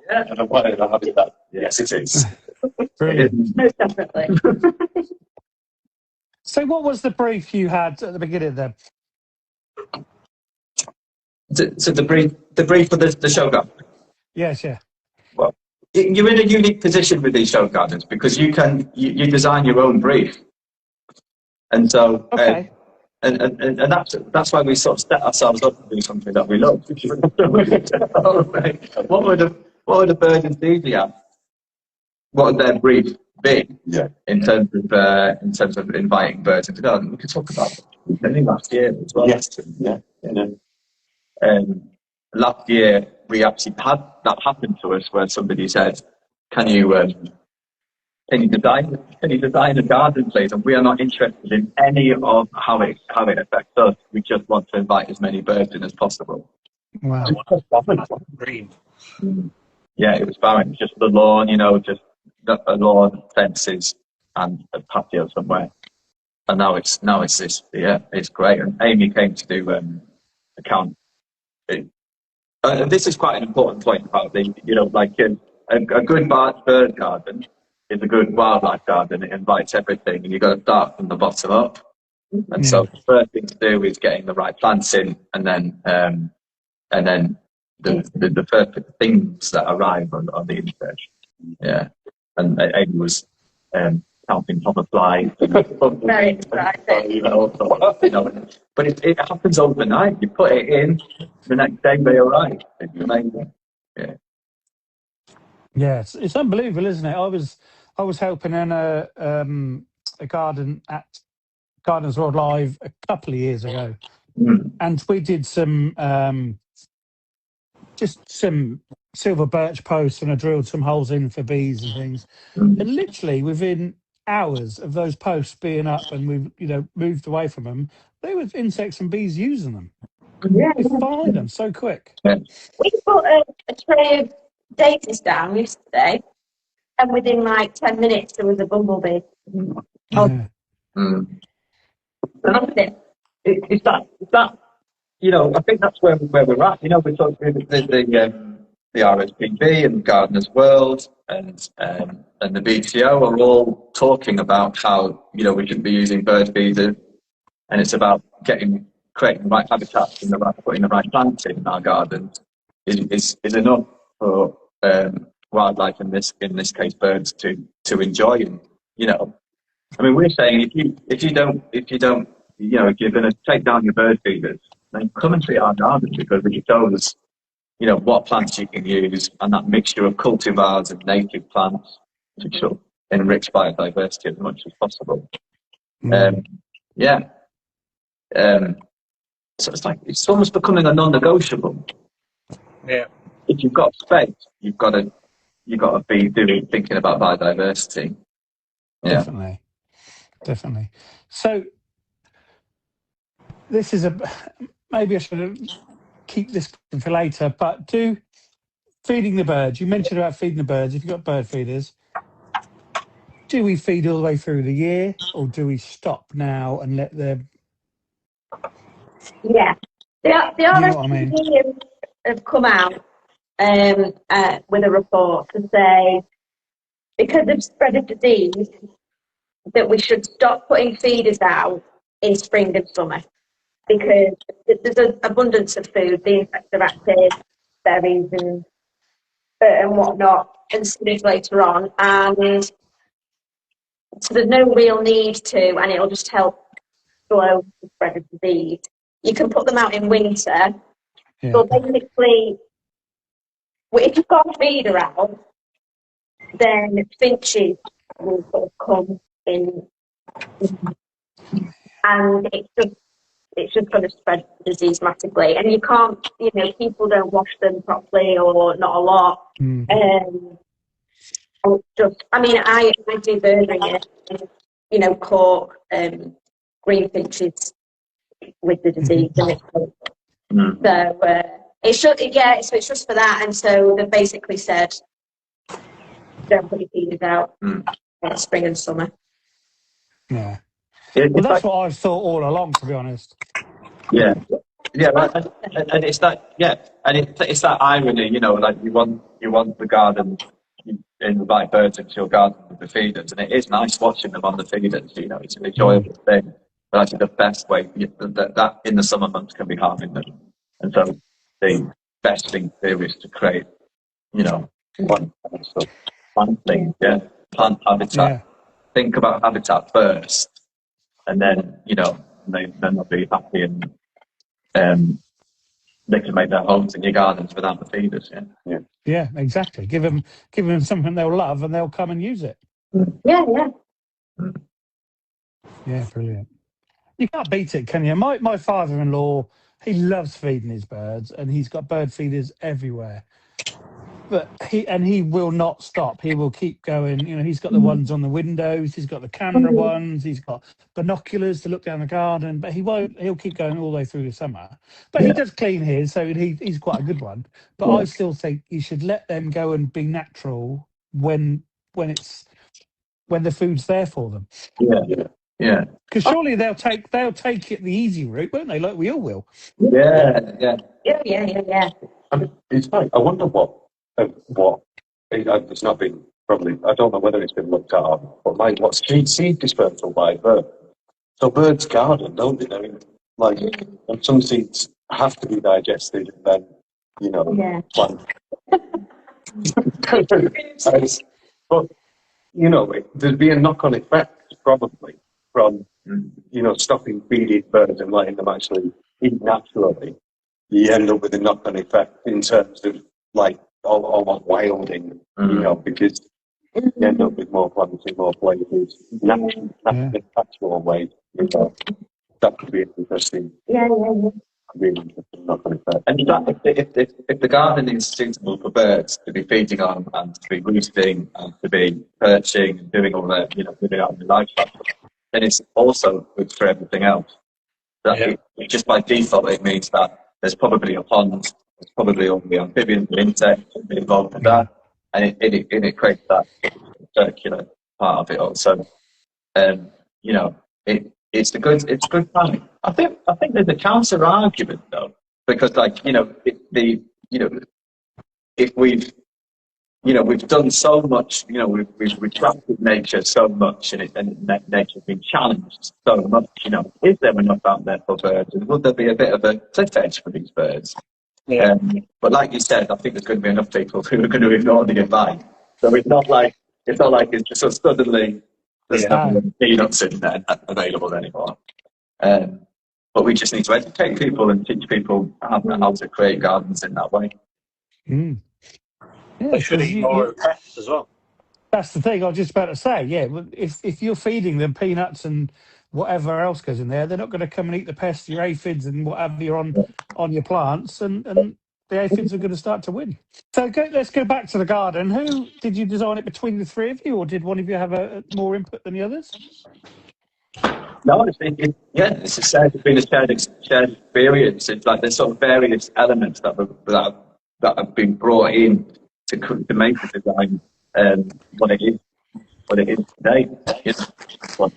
Yeah. And what is a habitat? Yes, it is. Brilliant. Most definitely. So what was the brief you had at the beginning then? So the brief for the show garden. Yes, yeah. Well, you're in a unique position with these show gardens because you design your own brief, and so Okay. and that's why we sort of set ourselves up to do something that we love. What would a bird enthusiast? What would their brief be? Yeah. In terms of inviting birds into the garden, we could talk about it. I think last year as well. Yes. Yeah. Last year we actually had that happen to us where somebody said, "Can you design a garden, please?" And we are not interested in any of how it affects us. We just want to invite as many birds in as possible. Wow. Green. Yeah, it was barren. Just the lawn, you know, just a lawn, fences, and a patio somewhere. And now it's this. Yeah, it's great. And Amy came to do account. This is quite an important point about the, you know, like a good bird garden is a good wildlife garden. It invites everything, and you've got to start from the bottom up. And so the first thing to do is getting the right plants in, and then the first things that arrive on the invitation. Yeah, and Amy was counting hoverflies. Very exciting. But it happens overnight. You put it in, the next day they arrive. It's amazing. Yeah. Yeah, it's unbelievable, isn't it? I was helping in a garden at Gardens World Live a couple of years ago, and we did some just some silver birch posts, and I drilled some holes in for bees and things. And literally within hours of those posts being up and we've moved away from them, there was insects and bees using them. Yeah. We find them so quick. We put a tray of daisies down yesterday, and within like 10 minutes there was a bumblebee. Yeah. Is that you know, I think that's where we're at. You know, we're talking the RSPB and Gardeners World and the BTO are all talking about how, you know, we should be using bird feeders, and it's about creating the right habitats and putting the right plants in our gardens is enough for wildlife, in this case birds, to enjoy. And you know, I mean, we're saying if you're going to take down your bird feeders, then come and treat our garden, because it shows, you know, what plants you can use, and that mixture of cultivars and native plants to sort of enrich biodiversity as much as possible. So it's almost becoming a non-negotiable. Yeah. If you've got space, you've got to be thinking about biodiversity. Yeah. Definitely. So this is maybe I should keep this for later, but feeding the birds. You mentioned about feeding the birds. If you've got bird feeders, do we feed all the way through the year, or do we stop now and let them? Yeah. The You know what I mean? RSPB have come out with a report to say, because of spread of disease, that we should stop putting feeders out in spring and summer, because there's an abundance of food, the insects are active, berries and whatnot, and seeds later on, and so there's no real need to, and it'll just help slow the spread of disease. You can put them out in winter, but basically, if you've got a feeder out, then finches will sort of come in, and it's just going to spread the disease massively. And you can't, people don't wash them properly, or not a lot. I do bird ringing, caught green finches with the disease, and so it's just for that. And so they basically said, don't put your feeders out spring and summer. Yeah. Well, that's what I've thought all along, to be honest. Yeah, and it's that, and it's that irony, like you want the garden, invite birds into your garden with the feeders, and it is nice watching them on the feeders. It's an enjoyable thing, but actually the best way that in the summer months can be harming them, and so the best thing to do is to create, plant things, plant habitat. Yeah. Think about habitat first, and then then they'll be happy, and they can make their homes in your gardens without the feeders. Yeah, exactly. Give them something they'll love, and they'll come and use it. Yeah, brilliant. You can't beat it, can you? My father-in-law, he loves feeding his birds, and he's got bird feeders everywhere. But he will not stop. He will keep going. He's got the ones on the windows. He's got the camera ones. He's got binoculars to look down the garden. But he won't. He'll keep going all the way through the summer. But he does clean his, so he's quite a good one. But I still think you should let them go and be natural when the food's there for them. Yeah. Because surely they'll take it the easy route, won't they? Like we all will. Yeah. I mean, it's like, I wonder what it's not been, probably, I don't know whether it's been looked at, but what's seed dispersal by bird. So birds garden, don't they? I mean, and some seeds have to be digested and then, plant. But, there'd be a knock-on effect, probably, from, stopping feeding birds and letting them actually eat naturally. You end up with a knock-on effect in terms of, almost wilding, because you end up with more plants in more places, natural ways. That could be an interesting. Really interesting knock-on effect. And if the garden is suitable for birds to be feeding on, and to be roosting, and to be perching, and doing all that, living out in the livestock, then it's also good for everything else. Just by default, it means that there's probably a pond, there's probably all the amphibians and insects involved in that, and it creates that circular part of it also. It's a good time. I think there's a counter argument though, because if we've done so much, we've retracted nature so much, and nature's been challenged so much. Is there enough out there for birds, and would there be a bit of a cliff edge for these birds? But like you said, I think there's going to be enough people who are going to ignore the advice. So it's not like it's just so suddenly there's no peanuts in there available anymore. But we just need to educate people and teach people how to create gardens in that way. They should eat more pests as well. That's the thing I was just about to say. If you're feeding them peanuts and whatever else goes in there, they're not going to come and eat the pests, your aphids and whatever you're on your plants, and the aphids are going to start to win. So let's go back to the garden. Who did you design it between the three of you, or did one of you have more input than the others? No, it's a shared, it's been a shared experience. It's like there's sort of various elements that have been brought in to make the design what it is today. You What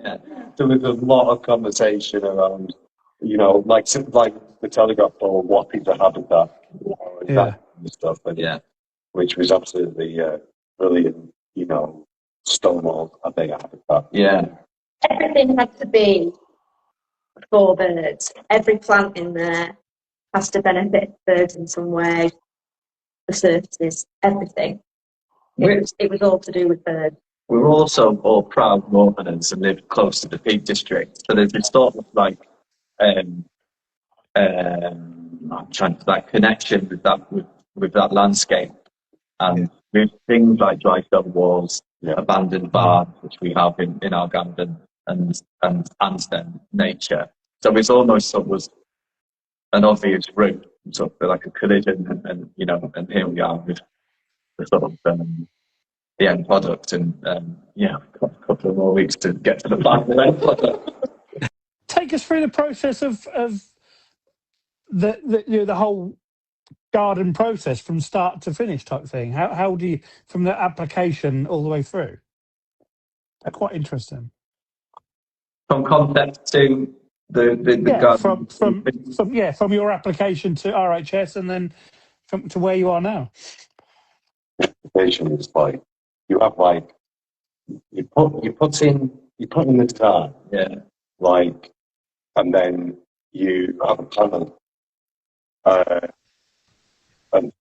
yeah, there was a lot of conversation around, like the Telegraph pole, what is a habitat, and Yeah. that kind of stuff, which was absolutely brilliant. Stonewall, I think, a habitat. yeah, Everything had to be for birds. Every plant in there has to benefit birds in some way. The surfaces, everything. It was all to do with birds. we're also all proud Northerners and live close to the Peak District, so there's this sort of like I'm trying to that connection with that landscape, and with things like dry stone walls, abandoned barns, which we have in our garden, and then nature. So it's almost sort of an obvious route, sort of like a collision, and here we are with the sort of the end product, and a couple of more weeks to get to the final end product. Take us through the process of the whole garden process from start to finish type thing. How do you, from the application all the way through? They're quite interesting. From concept to the garden. From your application to RHS, and then to where you are now. Application is like you have like you put in the design, and then you have a panel and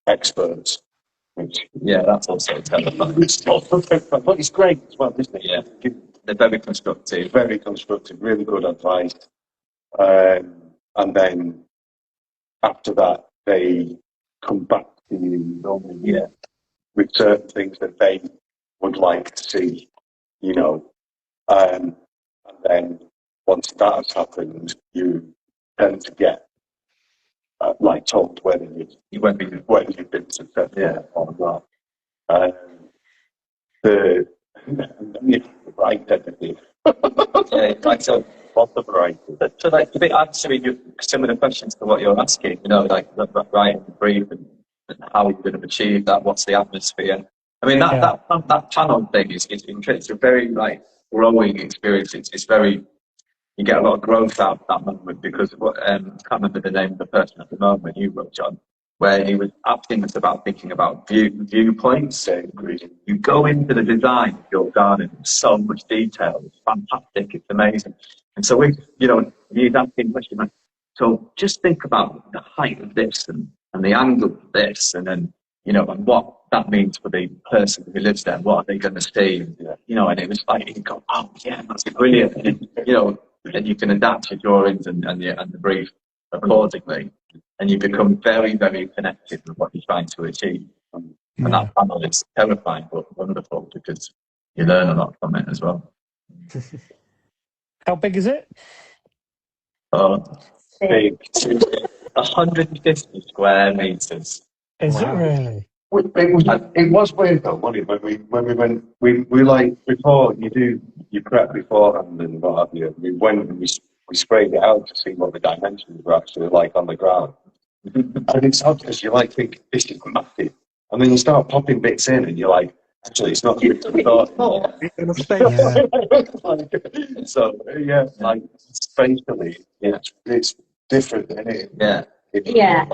experts. That's also terrifying. But it's great as well, isn't it? Yeah, they're very constructive. Very constructive, really good advice. And then after that, they come back to you normally, with certain things that they would like to see, and then once that has happened, you tend to get told whether you've been successful or not. The right everything. So Lots of variety. So like to be answering some of the questions to what you're asking, like writing the brief and how you're going to achieve that, what's the atmosphere. I mean that panel thing is interesting. It's a very growing experience. It's very, you get a lot of growth out of that moment, because I can't remember the name of the person at the moment you wrote, John, where he was asking us about thinking about viewpoints. You go into the design of your garden with so much detail. It's fantastic. It's amazing. And so he's asking questions like, so just think about the height of this and the angle of this, and then, and what that means for the person who lives there. What are they going to see? And it was like, you go, oh yeah, that's brilliant. And, and you can adapt your drawings and the brief accordingly. And you become very, very connected with what you're trying to achieve. And that panel is terrifying but wonderful, because you learn a lot from it as well. How big is it? Big. 150 square meters. Is it really? It was weird though, wasn't it? When we went, we like, before you prep beforehand and what have you, we went and we sprayed it out to see what the dimensions were actually like on the ground. And it's odd because you think this is massive, and then you start popping bits in, and you're like, actually, it's not as big as I thought. So spatially, it's different, isn't it? Yeah.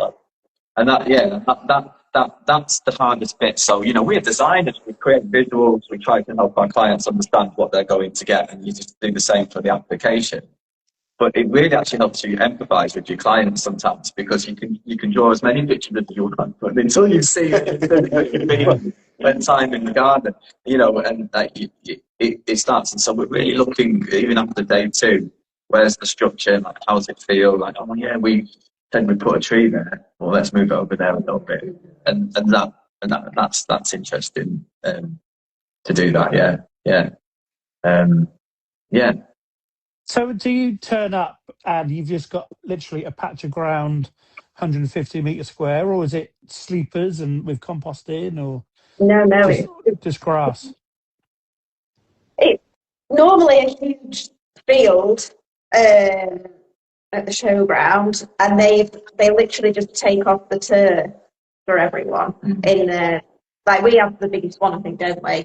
And that's the hardest bit. So we're designers. We create visuals. We try to help our clients understand what they're going to get, and you just do the same for the application. But it really actually helps you empathise with your clients sometimes, because you can draw as many pictures as you want, but until you see it, spend time in the garden, and it starts. And so we're really looking, even after day 2, where's the structure? Like, how's it feel? Like, oh yeah, we put a tree there, well, let's move it over there a little bit, and that's interesting to do that. Yeah. So do you turn up and you've just got literally a patch of ground, 150 metres square, or is it sleepers and with compost in, or no, just grass? normally a huge field at the showground, and they literally just take off the turf for everyone in the, like, we have the biggest one, I think, don't we?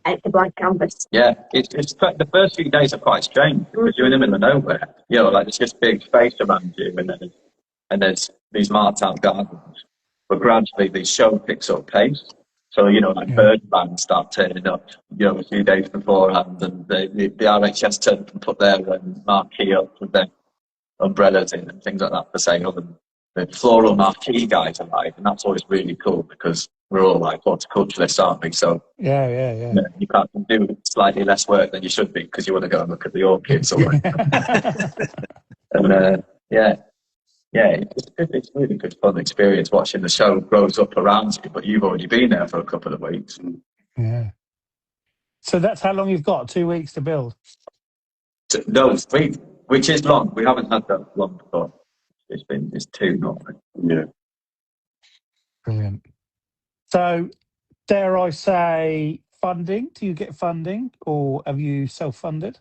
It's a blank canvas. Yeah, it's the first few days are quite strange because you're in the middle of nowhere. You know, like there's just big space around you, and there's these marked out gardens. But gradually, the show picks up pace. So, you know, like bird bands start turning up, you know, a few days beforehand, and the RHS turn up and put their marquee up with their umbrellas in and things like that for sale. And the floral marquee guys arrive, and that's always really cool because we're all like horticulturalists, aren't we? So yeah. you can't do slightly less work than you should be because you want to go and look at the orchids. And it's really good fun experience watching the show grows up around you, but you've already been there for a couple of weeks. Yeah. So that's how long you've got? 2 weeks to build? No, 3, which is long. We haven't had that long before. It's 2 normally. Yeah. Brilliant. So, dare I say, funding? Do you get funding, or have you self-funded?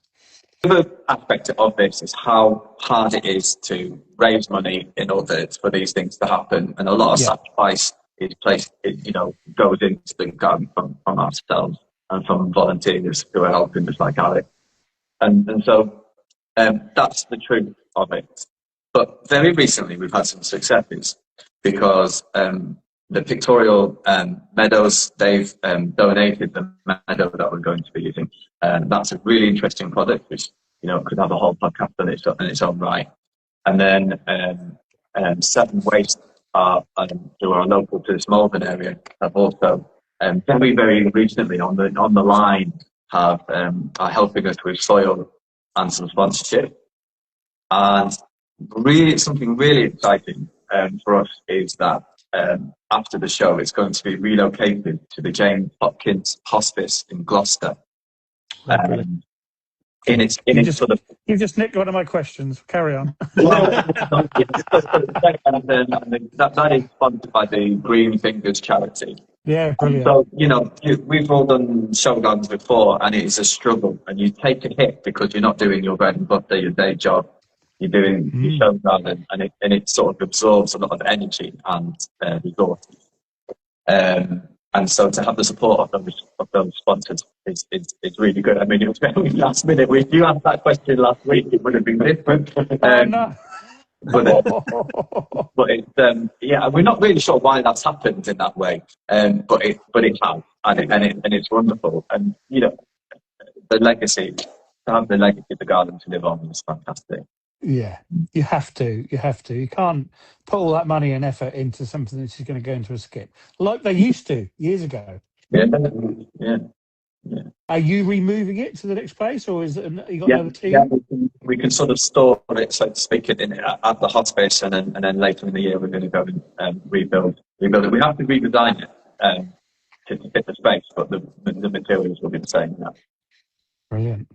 The other aspect of this is how hard it is to raise money in order for these things to happen, and a lot of sacrifice is placed. Goes into the garden from ourselves and from volunteers who are helping us, like Alex, and so that's the truth of it. But very recently, we've had some successes because the pictorial meadows, they've donated the meadow that we're going to be using. And that's a really interesting product, which, could have a whole podcast on its own right. And then 7 Waste who are local to this Malvern area have also very, very recently on the line are helping us with soil and some sponsorship. And something really exciting for us is that after the show, it's going to be relocated to the James Hopkins Hospice in Gloucester. You've just nicked one of my questions. Carry on. That is sponsored by the Green Fingers charity. Yeah, brilliant. So, we've all done showdowns before, and it's a struggle, and you take a hit because you're not doing your bread and butter, your day job. You're doing your showdown, and it sort of absorbs a lot of energy and resources. And so to have the support of those sponsors is really good. I mean, it was very last minute. If you asked that question last week, it would have been different. No. But it's we're not really sure why that's happened in that way. But it has, and it's wonderful. And the legacy, to have the legacy of the garden to live on is fantastic. Yeah, you have to. You can't put all that money and effort into something that's just going to go into a skip, like they used to years ago. Yeah. Are you removing it to the next place, or is it you got another team? Yeah, we can sort of store it, so to speak, at the hospice, and then later in the year we're going to go and rebuild it. We have to redesign it to fit the space, but the materials will be the same. Yeah. Brilliant.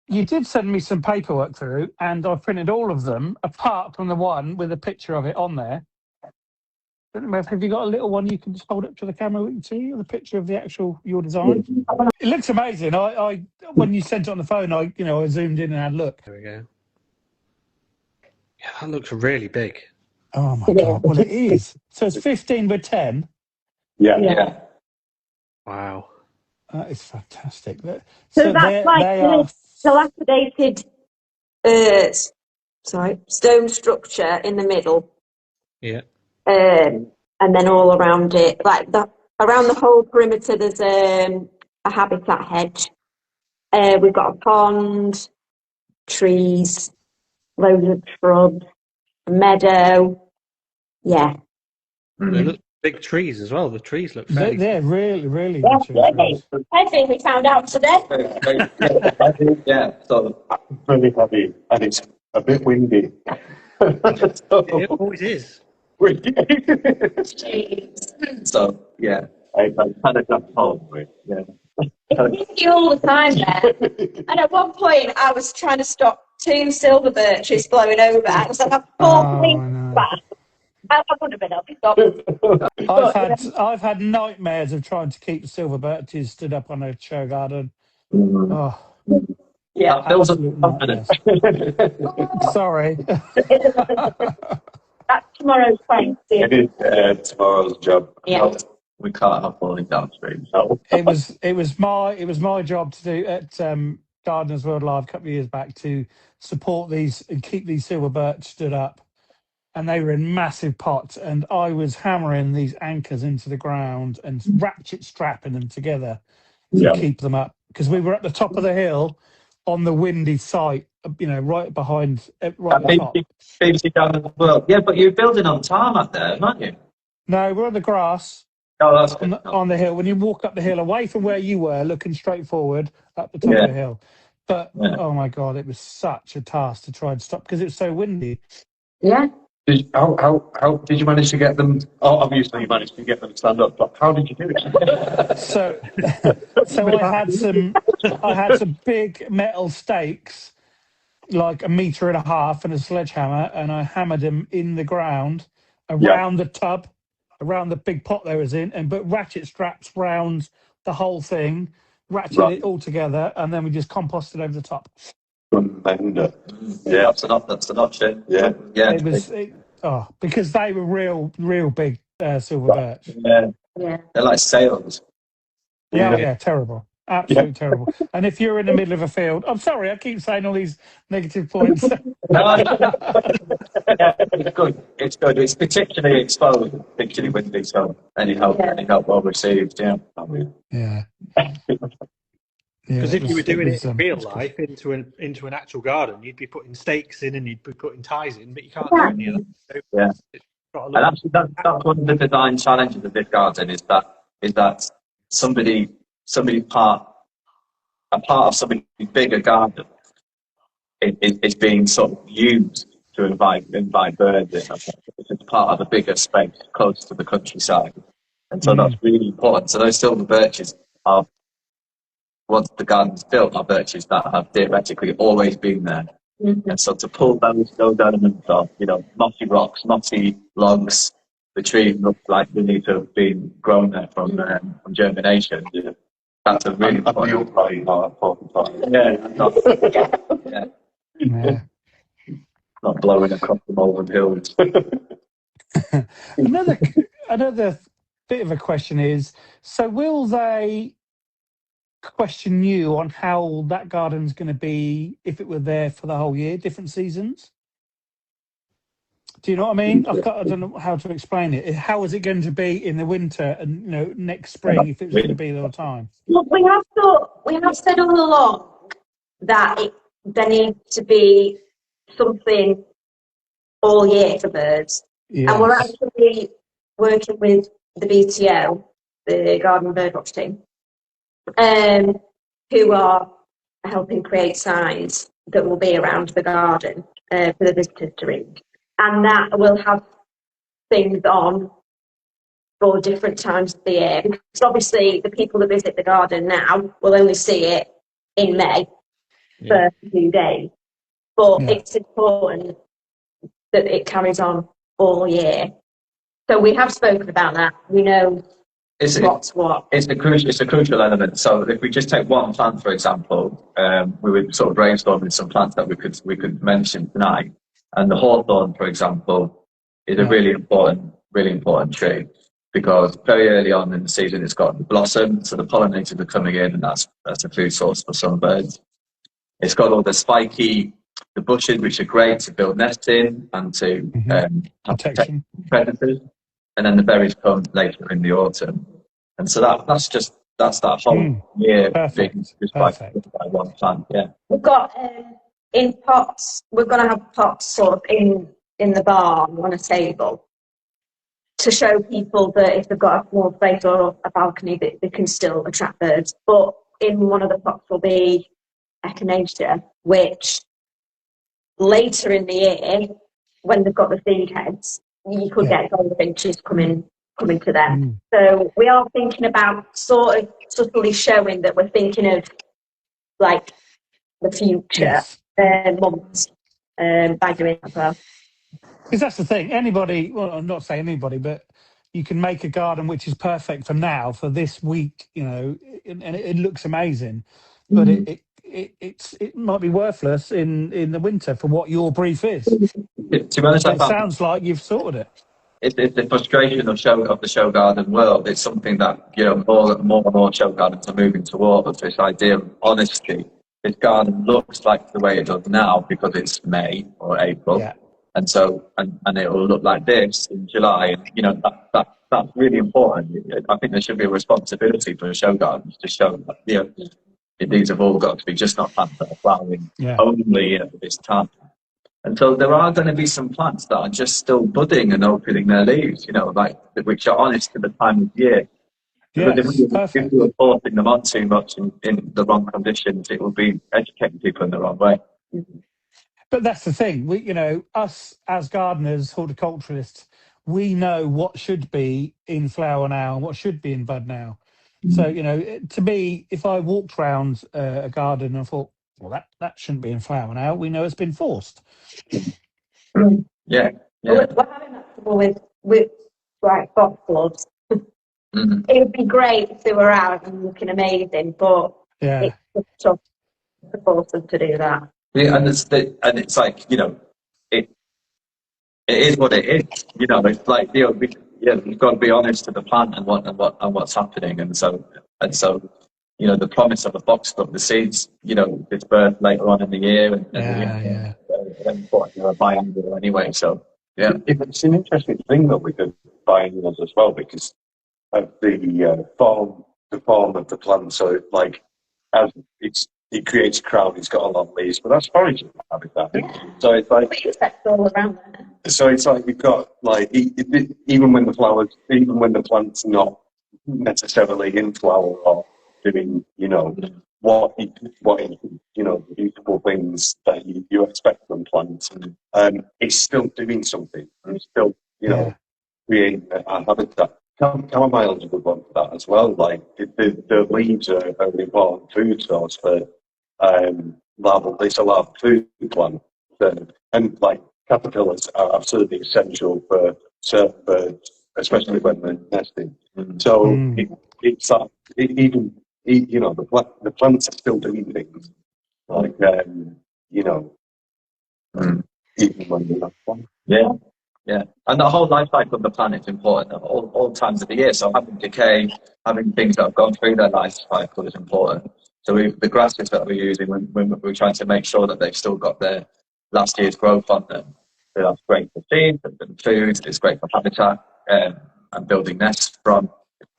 You did send me some paperwork through, and I printed all of them, apart from the one with a picture of it on there. Have you got a little one you can just hold up to the camera, we can see the picture of your design? It looks amazing. I when you sent it on the phone, I zoomed in and had a look. There we go. Yeah, that looks really big. Oh my God! Well, it is. So it's 15 by 10. Yeah. Wow. That is fantastic. So that's like dilapidated stone structure in the middle. Yeah. And then all around it, around the whole perimeter, there's a habitat hedge. We've got a pond, trees, loads of shrubs, a meadow. Yeah. They look big trees as well. The trees look fairly... They're really, really good trees. I think we found out today. Yeah, so Really heavy, and it's a bit windy. It always is. So yeah, I kind of got home with It's windy all the time there. And at one point, I was trying to stop 2 silver birches blowing over. I was like, I'm falling back. I would have been able to stop. I've had nightmares of trying to keep silver birches stood up on a show garden. Mm. Oh, Yeah. That builds up absolute confidence. nightmares. Sorry. That's tomorrow's plan. It is tomorrow's job. Yeah. No, we can't have falling downstream. No. It was my job to do at Gardeners World Live a couple of years back to support these and keep these silver birch stood up, and they were in massive pots, and I was hammering these anchors into the ground and ratchet strapping them together to Yeah. keep them up, because we were at the top of the hill on the windy site, right behind, right at the top. BBC down in the world. Yeah, but you're building on tarmac there, aren't you? No, we're on the grass. Oh, that's on good. on the hill. When you walk up the hill, away from where you were, looking straight forward up the top Yeah. of the hill. But Yeah. oh my god, it was such a task to try and stop because it was so windy. Yeah. How did you manage to get them? Oh, obviously you managed to get them to stand up, but how did you do it? So, I had some big metal stakes, like 1.5 meters, and a sledgehammer, and I hammered them in the ground around the tub, around the big pot they was in, and but ratchet straps round the whole thing, ratcheted it all together, and then we just composted over the top. Tremendous. Yeah, that's an option. Yeah. Yeah. It was because they were real big silver birch. Yeah. Yeah. They're like sails. Yeah, terrible. Absolutely terrible. And if you're in the middle of a field, I'm sorry, I keep saying all these negative points. No, yeah, it's good. It's good. It's particularly exposed, particularly windy, so any help well received. Yeah. Yeah. Because if you were doing it in real it's good. life into an actual garden, you'd be putting stakes in and you'd be putting ties in, but you can't do any of that. So Yeah. it's got a And lot actually, that's one of the design challenges of this garden is that somebody part of somebody's bigger garden is being sort of used to invite birds in. It's part of a bigger space close to the countryside, and so that's really important. So those silver birches are, once the garden's built, are birches that have theoretically always been there. Mm-hmm. And so to pull those elements off, mossy rocks, mossy logs, the tree looks like they need to have been grown there from germination. Yeah. That's a really important part. Yeah. Not blowing across the Malvern hills. Another bit of a question is, so will they question you on how that garden's going to be if it were there for the whole year, different seasons? Do you know what I mean? I don't know how to explain it. How is it going to be in the winter and next spring if it's going to be there all the time? Look, we have said all along that there needs to be something all year for birds. Yes. And we're actually working with the BTO, the Garden Birdwatch team, who are helping create signs that will be around the garden for the visitors to read. And that will have things on for different times of the year. Because obviously the people that visit the garden now will only see it in May for a few days. But it's important that it carries on all year. So we have spoken about that. We know what's what. It's a crucial element. So if we just take one plant, for example, we were sort of brainstorming some plants that we could mention tonight. And the hawthorn, for example, is a really important tree because very early on in the season it's got the blossom, so the pollinators are coming in, and that's a food source for some birds. It's got all the bushes, which are great to build nests in and to protection predators, and then the berries come later in the autumn, and so that's that whole year thing just by one plant. Yeah, we've got in pots. We're going to have pots sort of in the barn on a table to show people that if they've got a small space or a balcony, that they can still attract birds. But in one of the pots will be echinacea, which later in the year, when they've got the seed heads, you could get goldfinches coming to them. So we are thinking about sort of subtly showing that we're thinking of like the future months by doing that as well. Because that's the thing. Anybody, well, I'm not saying anybody, but you can make a garden which is perfect for now, for this week, and it looks amazing. But it might be worthless in the winter for what your brief is. To be honest, But I it found sounds like you've sorted it. it's the frustration of the show garden world. It's something that more and more show gardens are moving towards. This idea of honesty. This garden looks like the way it does now because it's May or April, Yeah. and so and it will look like this in July. And that's really important. I think there should be a responsibility for show gardens to show that these have all got to be just not plants that are flowering Yeah. only at this time. And so there are going to be some plants that are just still budding and opening their leaves, which are honest to the time of year. Because Yes. if Perfect. we were forcing them on too much in the wrong conditions, it would be educating people in the wrong way. But that's the thing. Us as gardeners, horticulturalists, we know what should be in flower now and what should be in bud now. So, to me, if I walked round a garden and thought, well, that shouldn't be in flower now, we know it's been forced. Yeah. We're having that trouble with like foxgloves. Mm-hmm. It would be great if they were out and looking amazing, but Yeah. it's tough to force them to do that. Yeah, and it's like it is what it is. It's like we've got to be honest to the plant and what's happening, and so the promise of a foxglove, the seeds, it's birth later on in the year, and Yeah. they're important, a biannual anyway. So yeah, It's an interesting thing that we do biennials as well because of the form of the plant. So as it creates a crown, it's got a long leaves, but that's foraging habitat. Yeah. So it's like Insects all around there. So it's like you've got even when the plant's not necessarily in flower or doing what the beautiful things that you expect from plants, it's still doing something. And it's still creating a habitat. Chamomile is a good one for that as well. Like the leaves are an important food source for larval. It's a larval food plant, and caterpillars are absolutely essential for certain birds, especially when they're nesting. So it's like the plants are still doing things even when they're not one. Yeah, and the whole life cycle of the planet is important at all times of the year. So having decay, having things that have gone through their life cycle is important. So the grasses that we're using, we're trying to make sure that they've still got their last year's growth on them. So that's great for seeds and food. It's great for habitat and building nests from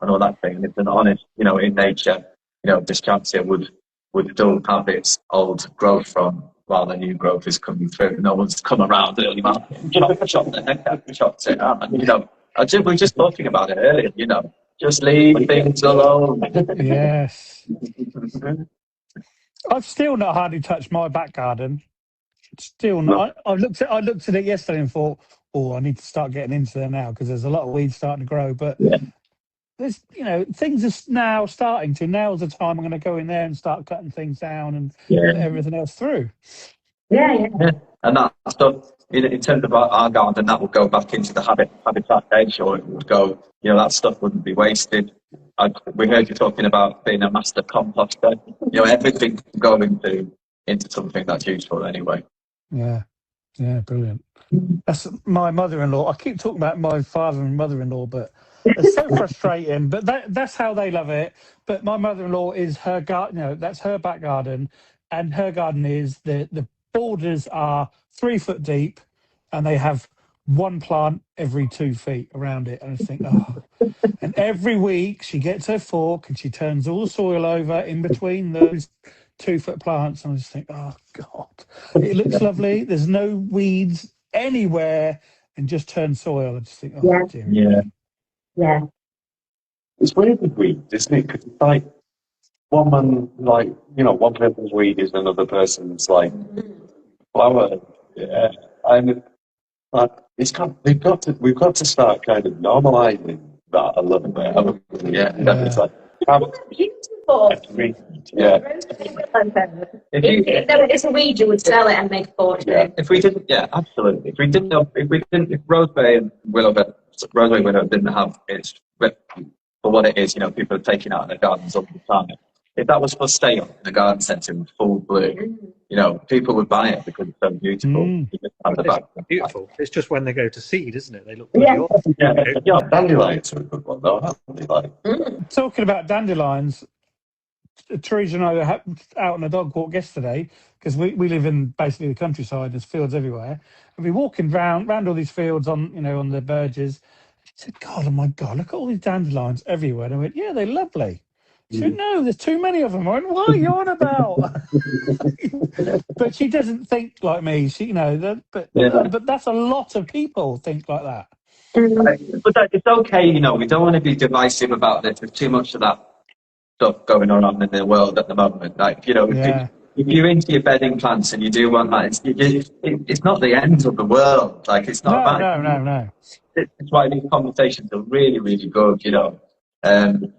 and all that thing. And it's an honest, in nature, this Discantia would still have its old growth from while the new growth is coming through. No one's come around early market and chopped it out. And, we were just talking about it earlier, just leave things alone. Yes. I've still not hardly touched my back garden. Still not. I looked at it yesterday and thought, I need to start getting into there now because there's a lot of weeds starting to grow. But there's, things are now starting to. Now's the time I'm going to go in there and start cutting things down and put everything else through. Yeah. And that stuff, in terms of our garden, that would go back into the habitat edge, or it would go, that stuff wouldn't be wasted. We heard you talking about being a master composter. Everything can go into something that's useful anyway. Yeah, brilliant. That's my mother-in-law. I keep talking about my father and mother-in-law, but it's so frustrating. But that's how they love it. But my mother-in-law is her garden. That's her back garden, and her garden is the borders are 3 foot deep, and they have one plant every 2 feet around it. And I think, and every week she gets her fork and she turns all the soil over in between those 2 foot plants, and I just think, oh God, it looks lovely. There's no weeds anywhere, and just turn soil. I just think, dear. Yeah. It's weird with weeds, isn't it? Because it's like one one person's weed is another person's flower. Yeah, and we've got to start kind of normalising that a little bit. Yeah. It's like But Yeah. if there was a weed, you would sell it and make a fortune. Yeah, if we didn't, yeah, absolutely. If Rosemary and Rosemary Willow didn't have its for what it is, people are taking out in their gardens all the time. If that was for sale in the garden centre in full bloom, people would buy it because it's so beautiful. You just have the back. It's beautiful. It's just when they go to seed, isn't it? They look bloody awesome. Yeah, dandelions are a good one though, aren't they? Like, Talking about dandelions, Teresa and I were out on a dog walk yesterday because we live in basically the countryside. There's fields everywhere, and we're walking round all these fields on the verges. She said, "God, oh my God, look at all these dandelions everywhere." And I went, "Yeah, they're lovely." She said, "No, there's too many of them." I went, "What are you on about?" But she doesn't think like me. She, but that's a lot of people think like that. But it's okay, we don't want to be divisive about this. There's too much of that stuff going on in the world at the moment. Like, if you're into your bedding plants and you do want that, it's not the end of the world. Like, it's not about No. It's why these conversations are really, really good, And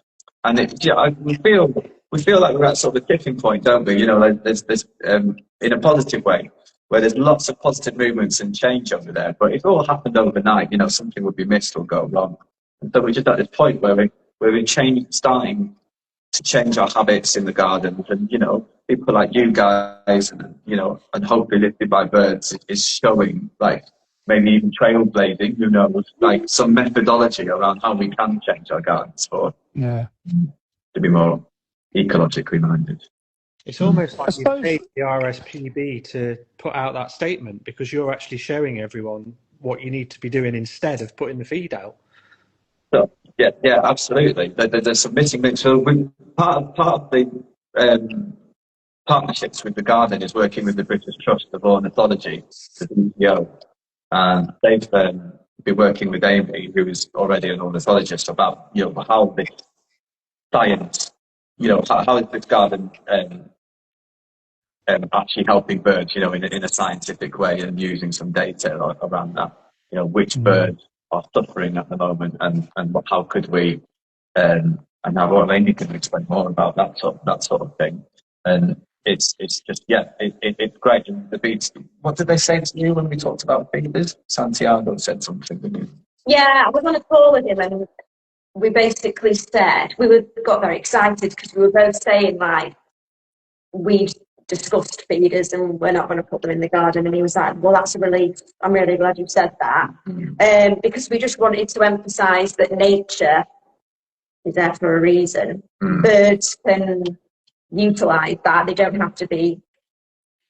we feel like we're at sort of a tipping point, don't we? There's in a positive way, where there's lots of positive movements and change over there. But if it all happened overnight, something would be missed or go wrong. And so we're just at this point where we're starting to change our habits in the gardens, and people like you guys, and hopefully Lifted by Birds is showing, like, maybe even trailblazing, who knows, like some methodology around how we can change our gardens to be more ecologically minded. It's almost like you paid the RSPB to put out that statement because you're actually showing everyone what you need to be doing instead of putting the feed out. So, yeah, absolutely. They're submitting. So part of the partnerships with the garden is working with the British Trust of Ornithology, the BTO, and they've been working with Amy, who is already an ornithologist, about how this science, how is this garden actually helping birds, in a scientific way, and using some data around that, which birds are suffering at the moment, and how could we, and how Amy can explain more about that sort of thing. And it's just, it's great. And the beats, what did they say to you when we talked about feeders? Santiago said something, didn't you? Yeah, I was on a call with him, and we basically said, got very excited because we were both saying, like, we'd discussed feeders and we're not going to put them in the garden. And he was like, well, that's a relief. I'm really glad you said that. Because we just wanted to emphasise that nature is there for a reason. Birds can utilise that. They don't have to be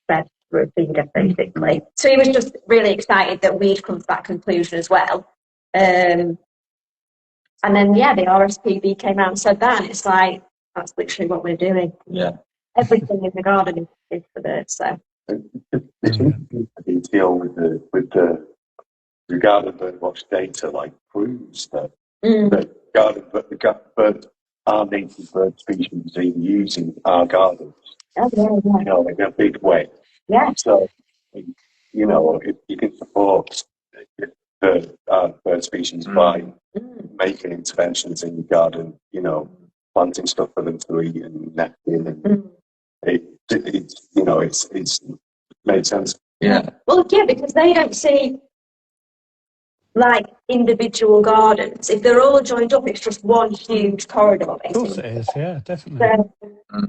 fed through a feeder, basically. So he was just really excited that we'd come to that conclusion as well. And then, the RSPB came out and said that, and it's like, that's literally what we're doing. Yeah. Everything in the garden is for birds, so. It's in deal with the garden bird watch data, like, proves that the birds are native bird species in using our gardens. Oh, yeah. In a big way. Yeah. So, if you can support the bird species by making interventions in your garden, planting stuff for them to eat and nesting, and it's made sense. Yeah. Well, yeah, because they don't see, like, individual gardens. If they're all joined up, it's just one huge corridor. Of course it is, yeah, definitely. So,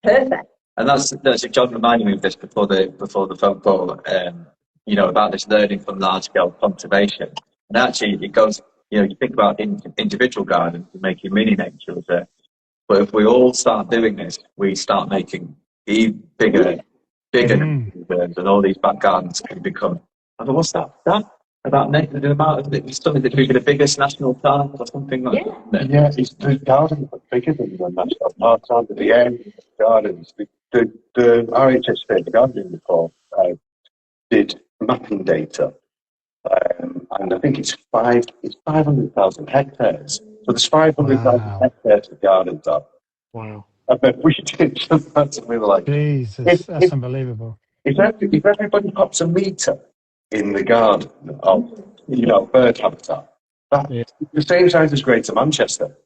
perfect. And that's John reminded me of this before the phone call, about this learning from large scale conservation. And actually, it goes, you think about individual gardens and making mini nature, but if we all start doing this, we start making even bigger birds, and all these back gardens can become. What's that? About the amount of something that could be the biggest national park or something like that. Yeah, the gardens are bigger than the national parks, aren't they? The area of gardens. The RHS, the gardening report, did mapping data, and I think it's 500,000 hectares. So there's 500,000 hectares of gardens up. Wow. I bet we did just that, and we were like, Jesus, that's unbelievable. If everybody pops a metre in the garden of, bird habitat, that's the same size as Greater Manchester,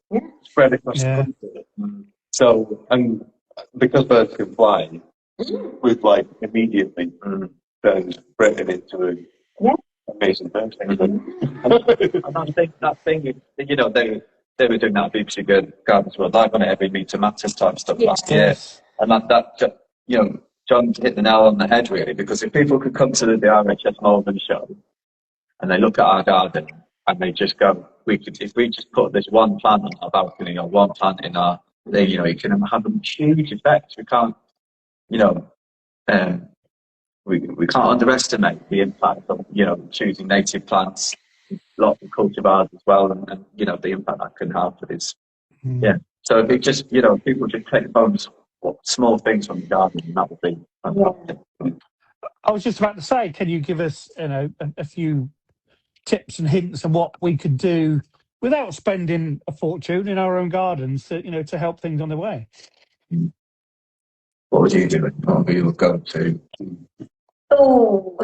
spread across the country. So, and because birds can fly, we've like immediately turned Britain into a amazing bird. And that thing, you know, they were doing that BBC Gardens World Live on it, every meter matters type stuff last year, and that you know, John hit the nail on the head really, because if people could come to the RHS Malvern show and they look at our garden and they just go, if we just put this one plant on our balcony or one plant in our, you know, it can have a huge effect. We can't, you know, we can't underestimate the impact of, you know, choosing native plants, lots of cultivars as well, and you know, the impact that can have for this. Yeah. So if it just, you know, people just take bones, small things from the garden, and that would be fantastic. I was just about to say, can you give us, you know, a few tips and hints on what we could do without spending a fortune in our own gardens to, you know, to help things on the way? What would you do? What would you go to? Oh,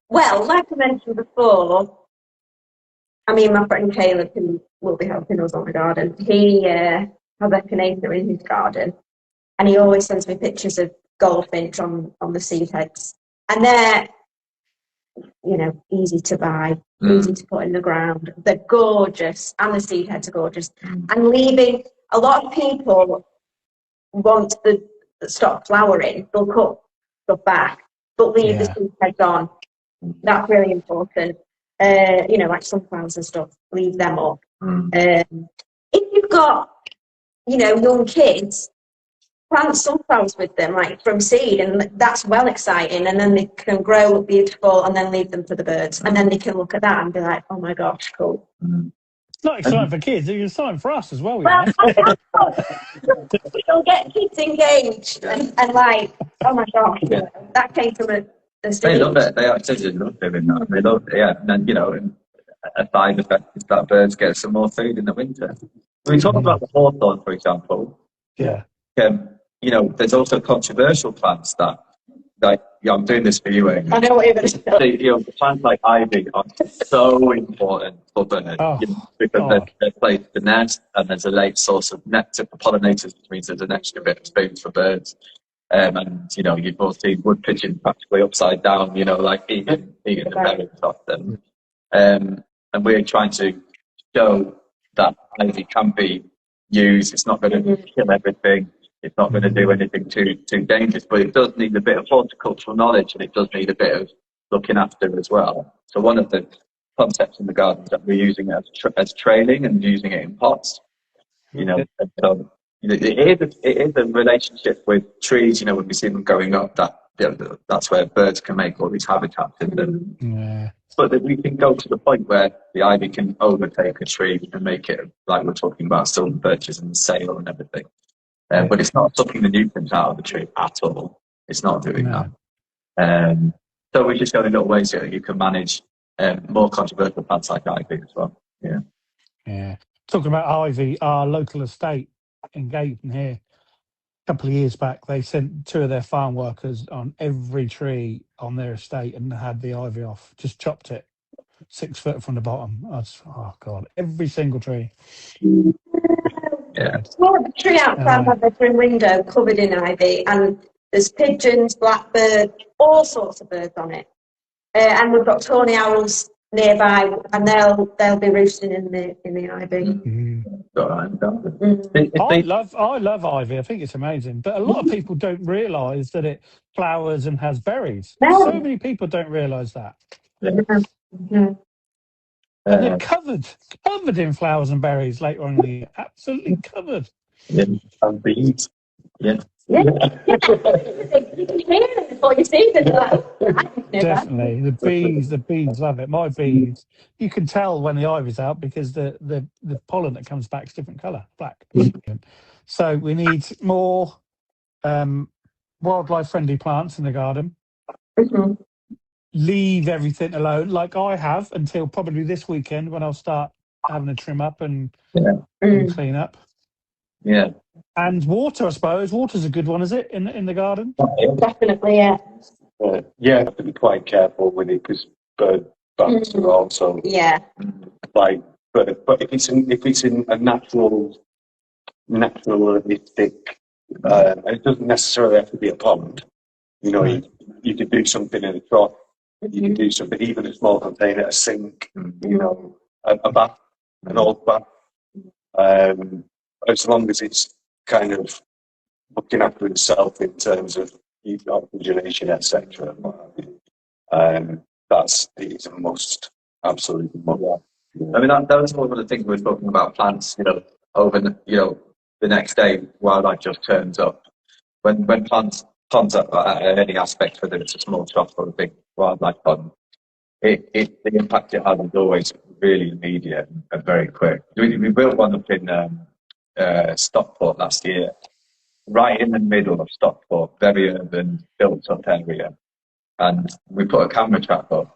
well, like I mentioned before, I mean, my friend Caleb, who will be helping us on the garden, he has echinacea in his garden, and he always sends me pictures of goldfinch on the seed heads, and they're, you know, easy to buy, easy to put in the ground. They're gorgeous, and the seed heads are gorgeous. And leaving, a lot of people want the stop flowering, they'll cut stuff back, but leave the seed heads on. That's really important. You know, like sunflowers and stuff, leave them up. If you've got, you know, young kids, plant sunflowers with them, like from seed, and that's well exciting. And then they can grow, look beautiful, and then leave them for the birds. And then they can look at that and be like, oh my gosh, cool. It's not exciting for kids, it's exciting for us as well. You'll get kids engaged and like, oh my gosh, that came from a they love it. They actually love doing that. They love it, yeah. And then, you know, a side effect is that birds get some more food in the winter. We talked about the hawthorn, for example. Yeah. You know, there's also controversial plants that, like, yeah, I'm doing this for you, Amy. I know what you're going to say. You know, plants like ivy are so important for birds because they're placed to nest, and there's a late source of nectar for pollinators, which means there's an extra bit of food for birds. And you know, you've both seen wood pigeon practically upside down, you know, like eating the berries off them. And we're trying to show that ivy can be used. It's not going to kill everything. It's not going to do anything too dangerous, but it does need a bit of horticultural knowledge, and it does need a bit of looking after as well. So one of the concepts in the garden is that we're using it as trailing and using it in pots. You know, and so it is a relationship with trees. You know, when we see them going up, that's where birds can make all these habitats in them. Yeah. But that we can go to the point where the ivy can overtake a tree and make it like we're talking about silver birches and sail and everything. But it's not sucking the nutrients out of the tree at all. It's not doing that. So we're just going little ways here. You can manage more controversial plants like ivy as well. Yeah. Yeah. Talking about ivy, our local estate in Gayton here, a couple of years back, they sent 2 of their farm workers on every tree on their estate and had the ivy off. Just chopped it 6 foot from the bottom. Oh God, every single tree. Yeah. Well, the tree outside my bedroom window covered in ivy, and there's pigeons, blackbirds, all sorts of birds on it. And we've got tawny owls nearby, and they'll be roosting in the ivy. I love ivy. I think it's amazing, but a lot of people don't realise that it flowers and has berries. So many people don't realise that. And they're covered in flowers and berries later on in the year. Absolutely covered. And bees. Yeah. You can hear them before you see them. Definitely. The bees love it. My bees, you can tell when the ivy's out because the pollen that comes back is different colour, black. So we need more wildlife friendly plants in the garden. Leave everything alone, like I have, until probably this weekend when I'll start having a trim up and clean up. Yeah. And water, I suppose. Water's a good one, is it, in the garden? Definitely, yeah. Yeah, you have to be quite careful with it because bird bats are also like. But if it's in a natural naturalistic, and it doesn't necessarily have to be a pond. You know, you could do something in a trough. You can do something, even a small container, a sink, you know, a bath, an old bath. As long as it's kind of looking after itself in terms of oxygenation, etc. It's a must, absolutely must. I mean, that was one of the things we were talking about plants, you know, over the next day, wildlife just turns up. When plants up at any aspect, whether it's a small trough or a big wildlife pond, the impact it has is always really immediate and very quick. We built one up in Stockport last year, right in the middle of Stockport, very urban, built-up area, and we put a camera trap up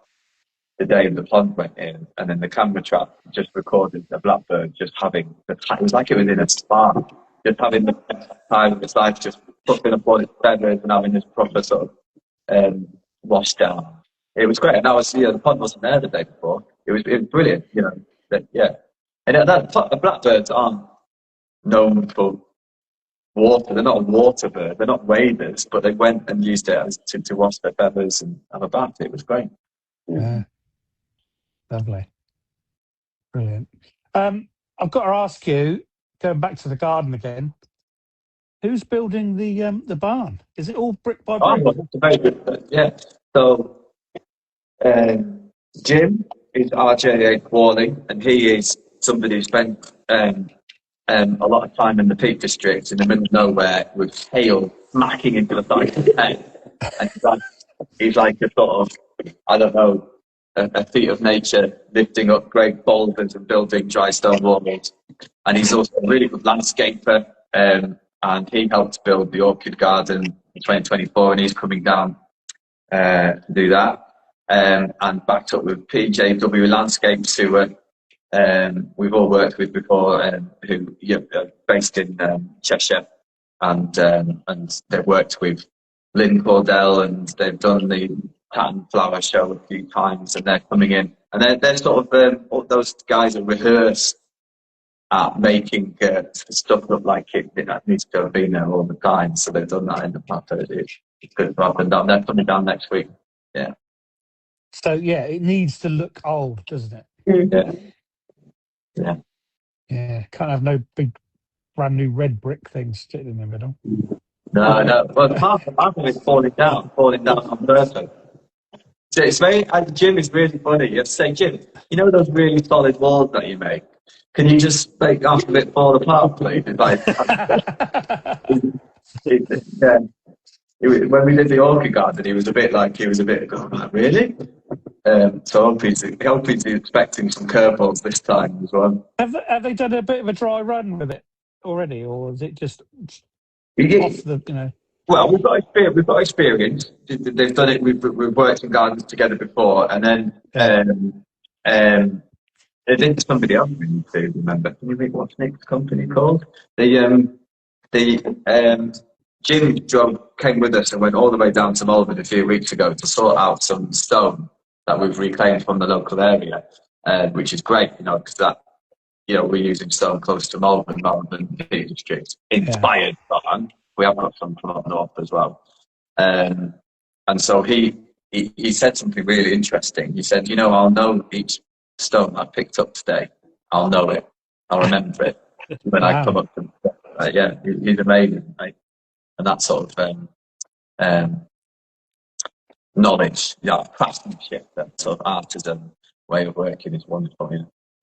the day the pond went in, and then the camera trap just recorded a blackbird just having it was like it was in a spa, just having the best time of its life, just puffing up all its feathers and having this proper sort of wash down. It was great, and that was, the pond wasn't there the day before. It was brilliant, you know. And the blackbirds aren't known for water. They're not a water bird. They're not waders, but they went and used it to wash their feathers and have a bath. It was great. Yeah. Lovely. Brilliant. I've got to ask you, going back to the garden again, who's building the barn? Is it all brick by brick? Oh, that's a very good. Yeah. So Jim is RJ Worley, and he is somebody who spent a lot of time in the Peak District in the middle of nowhere with hail smacking into the side of his head. And he's like a sort of, I don't know, a feat of nature, lifting up great boulders and building dry stone walls. And he's also a really good landscaper, and he helped build the orchid garden in 2024, and he's coming down to do that. And backed up with PJW Landscapes, who we've all worked with before, who based in Cheshire, and they've worked with Lynn Cordell, and they've done the Pattern Flower Show a few times, and they're coming in, and they're sort of those guys are rehearsed at making stuff look like it needs to have been there all the time. So they've done that in the past. It's good to have them down. They're coming down next week. Yeah. So yeah, it needs to look old, doesn't it? Yeah. Yeah. Can't have no big, brand new red brick things sitting in the middle. No. Well, half of it's falling down on purpose. So it's very. Jim is really funny. You have to say, Jim, you know those really solid walls that you make? Can you just make half of it fall apart, please? It's like, when we did the orchid garden, he was a bit going like, really? So I hope he's expecting some curveballs this time as well. Have they done a bit of a dry run with it already, or is it just off the, you know? Well, we've got experience. They've done it. We've worked in gardens together before, and then I think somebody else we need to remember. Can you think what's Nick's company called? Jim came with us and went all the way down to Malvern a few weeks ago to sort out some stone that we've reclaimed from the local area, which is great, because that, we're using stone close to Malvern rather than the Peak District. Inspired barn. We have got some from up north as well. And so he said something really interesting. He said, I'll know each stone I picked up today. I'll know it. I'll remember it when I come up. He's amazing, right? And that sort of knowledge, craftsmanship, that sort of artisan way of working is wonderful.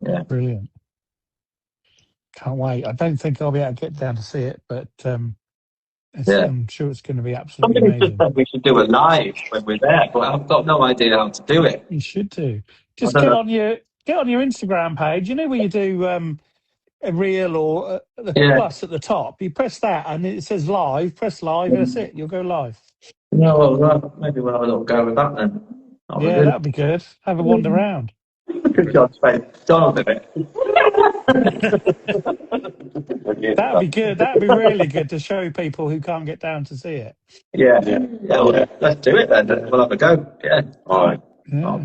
Yeah. Brilliant. Can't wait. I don't think I'll be able to get down to see it, but I'm sure it's going to be absolutely amazing. Just said we should do a live when we're there, but I've got no idea how to do it. You should do. Just get on your Instagram page. You know where you do a reel or the plus at the top. You press that and it says live. Press live, and that's it. You'll go live. Maybe we'll have a little go with that then. That'd be good. Have a wander around. Good job, Spain. John did it. That'd be good. That'd be really good to show people who can't get down to see it. Yeah. Let's do it then. We'll have a go. Yeah. All right. Yeah.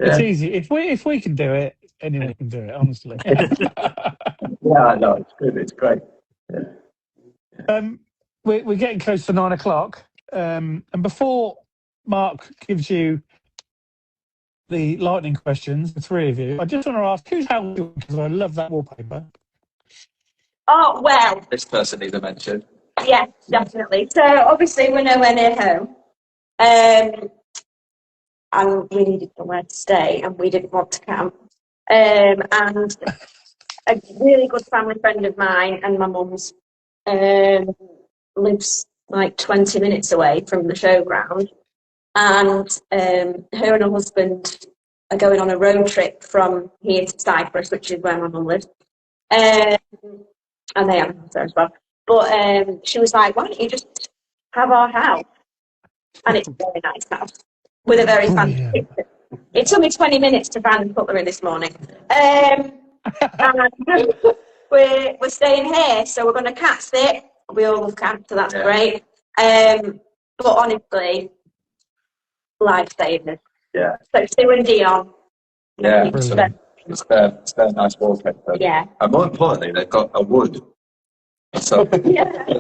It's easy. If we can do it, anyone can do it. Honestly. Yeah, I know. It's good. It's great. We're getting close to 9 o'clock. And before Mark gives you the lightning questions, the three of you, I just want to ask whose house, because I love that wallpaper. Oh, well. This person needs a mention. Yeah, definitely. So obviously we're nowhere near home. And we needed somewhere to stay and we didn't want to camp. And a really good family friend of mine and my mum's lives like 20 minutes away from the showground. And her and her husband are going on a road trip from here to Cyprus, which is where my mum lives. And they have there as well. But she was like, why don't you just have our house? And it's a very nice house with a very fancy kitchen. It took me 20 minutes to find the cutlery this morning. And we're staying here, so we're going to cat sit. We all love cats, so that's great. But honestly, lifesavers. Yeah. So Sue and Dion. Yeah. It's their nice wallpaper. Yeah. And more importantly, they've got a wood. So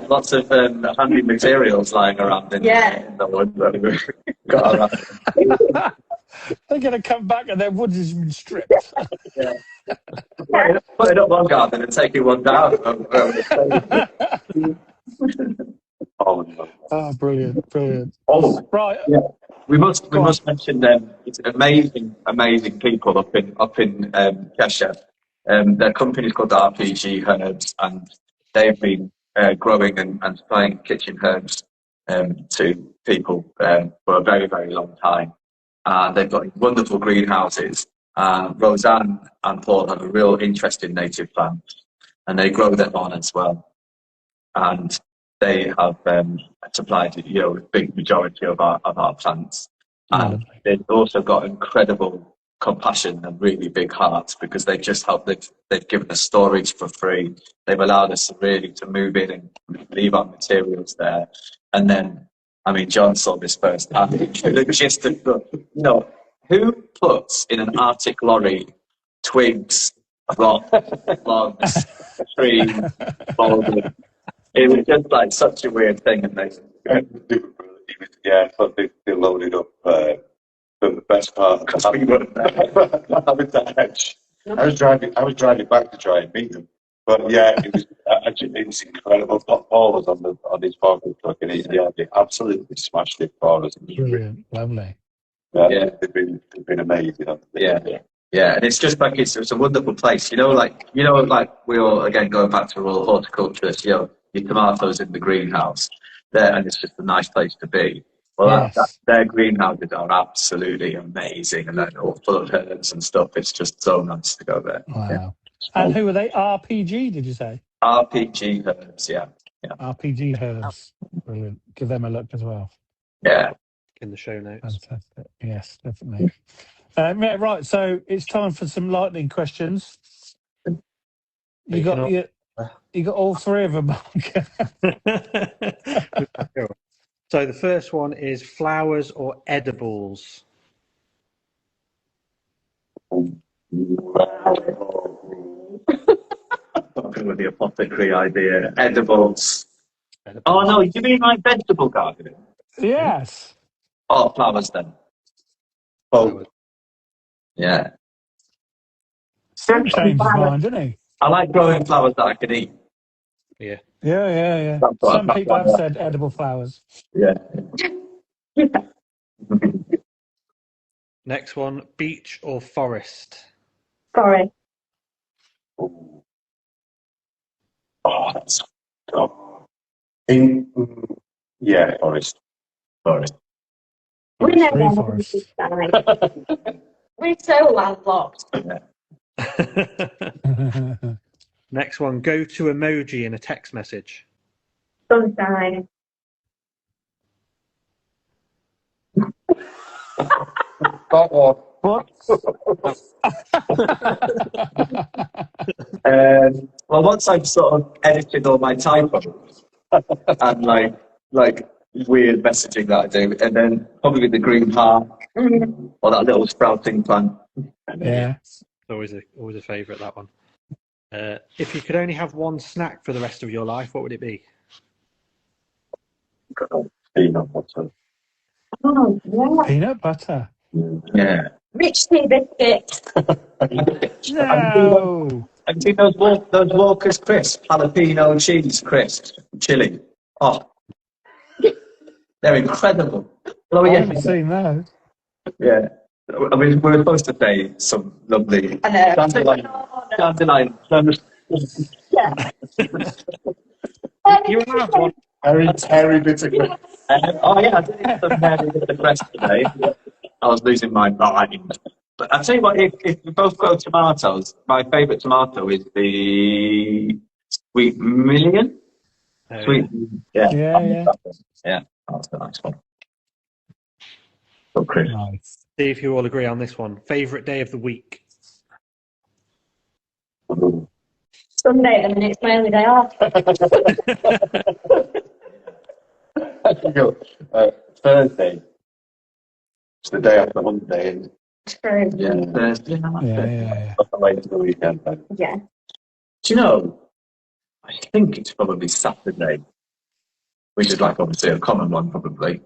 lots of handy materials lying around in the wood. Got around. They're going to come back and their wood has been stripped. Put it up one garden and taking one down. Oh, brilliant. Oh, right. Yeah. We must mention it's amazing people up in Cheshire. Their company's called RPG Herbs, and they've been growing and supplying kitchen herbs to people for a very, very long time. And they've got wonderful greenhouses. Roseanne and Paul have a real interest in native plants, and they grow them on as well. And they have supplied a big majority of our plants. And they've also got incredible compassion and really big hearts, because they just they've given us storage for free. They've allowed us really to move in and leave our materials there. And then, I mean, John saw this first hand. Who puts in an Arctic lorry twigs, rocks, logs, trees, boulders? It was just like such a weird thing, and they but they loaded up the best part because we weren't there. Having that edge. I was driving back to try and meet them, but it was incredible. Paul was on his pocket truck, and they absolutely smashed it for us. Brilliant, lovely. They've been amazing. Yeah, and it's just like it's a wonderful place. Like we all, again, going back to rural horticulture. Your tomatoes in the greenhouse there, and it's just a nice place to be. Well, their greenhouses are absolutely amazing, and they're all full of herbs and stuff. It's just so nice to go there. Wow. Yeah. And who are they? RPG, did you say? RPG Herbs, yeah. RPG Herbs. Brilliant. Give them a look as well. Yeah. In the show notes. Fantastic. Yes, definitely. Right, so it's time for some lightning questions. You got all three of them. So the first one is flowers or edibles? With the apothecary idea. Edibles. Oh, no, you mean like vegetable gardening? Yes. Oh, flowers then. Oh. Yeah. Sam changed his mind, didn't he? I like growing flowers that I can eat. Yeah. Yeah. Some people have said edible flowers. Yeah. Next one, beach or forest? Sorry. Oh, that's forest. We never forest. We're so landlocked. Next one, go to emoji in a text message. Sunshine. What? Well, once I've sort of edited all my typos and like weird messaging that I do, and then probably the green heart or that little sprouting plant. Yeah. Always a favourite, that one. If you could only have one snack for the rest of your life, what would it be? Peanut butter. Oh, yeah. Peanut butter. Yeah. Rich tea biscuit. No. Have you seen those Walker's crisps, jalapeno cheese crisps, chili? Oh, they're incredible. Well, I yeah, haven't seen those. yeah. I mean, we were supposed to say some lovely I know. dandelion. Yeah. You have one. Hairy bit of Oh yeah, I did eat some hairy with the crest today. I was losing my mind. But I tell you what, if we both grow tomatoes, my favourite tomato is the sweet million. Sweet, yeah, Yeah. yeah. That's a nice one. So Chris. Nice. See if you all agree on this one. Favourite day of the week? Sunday, and then it's my only day off. Thursday. It's the day after Monday, and True. Yeah, Thursday. Yeah. late to the weekend. Then. Yeah. Do you know? I think it's probably Saturday, which is like obviously a common one, probably.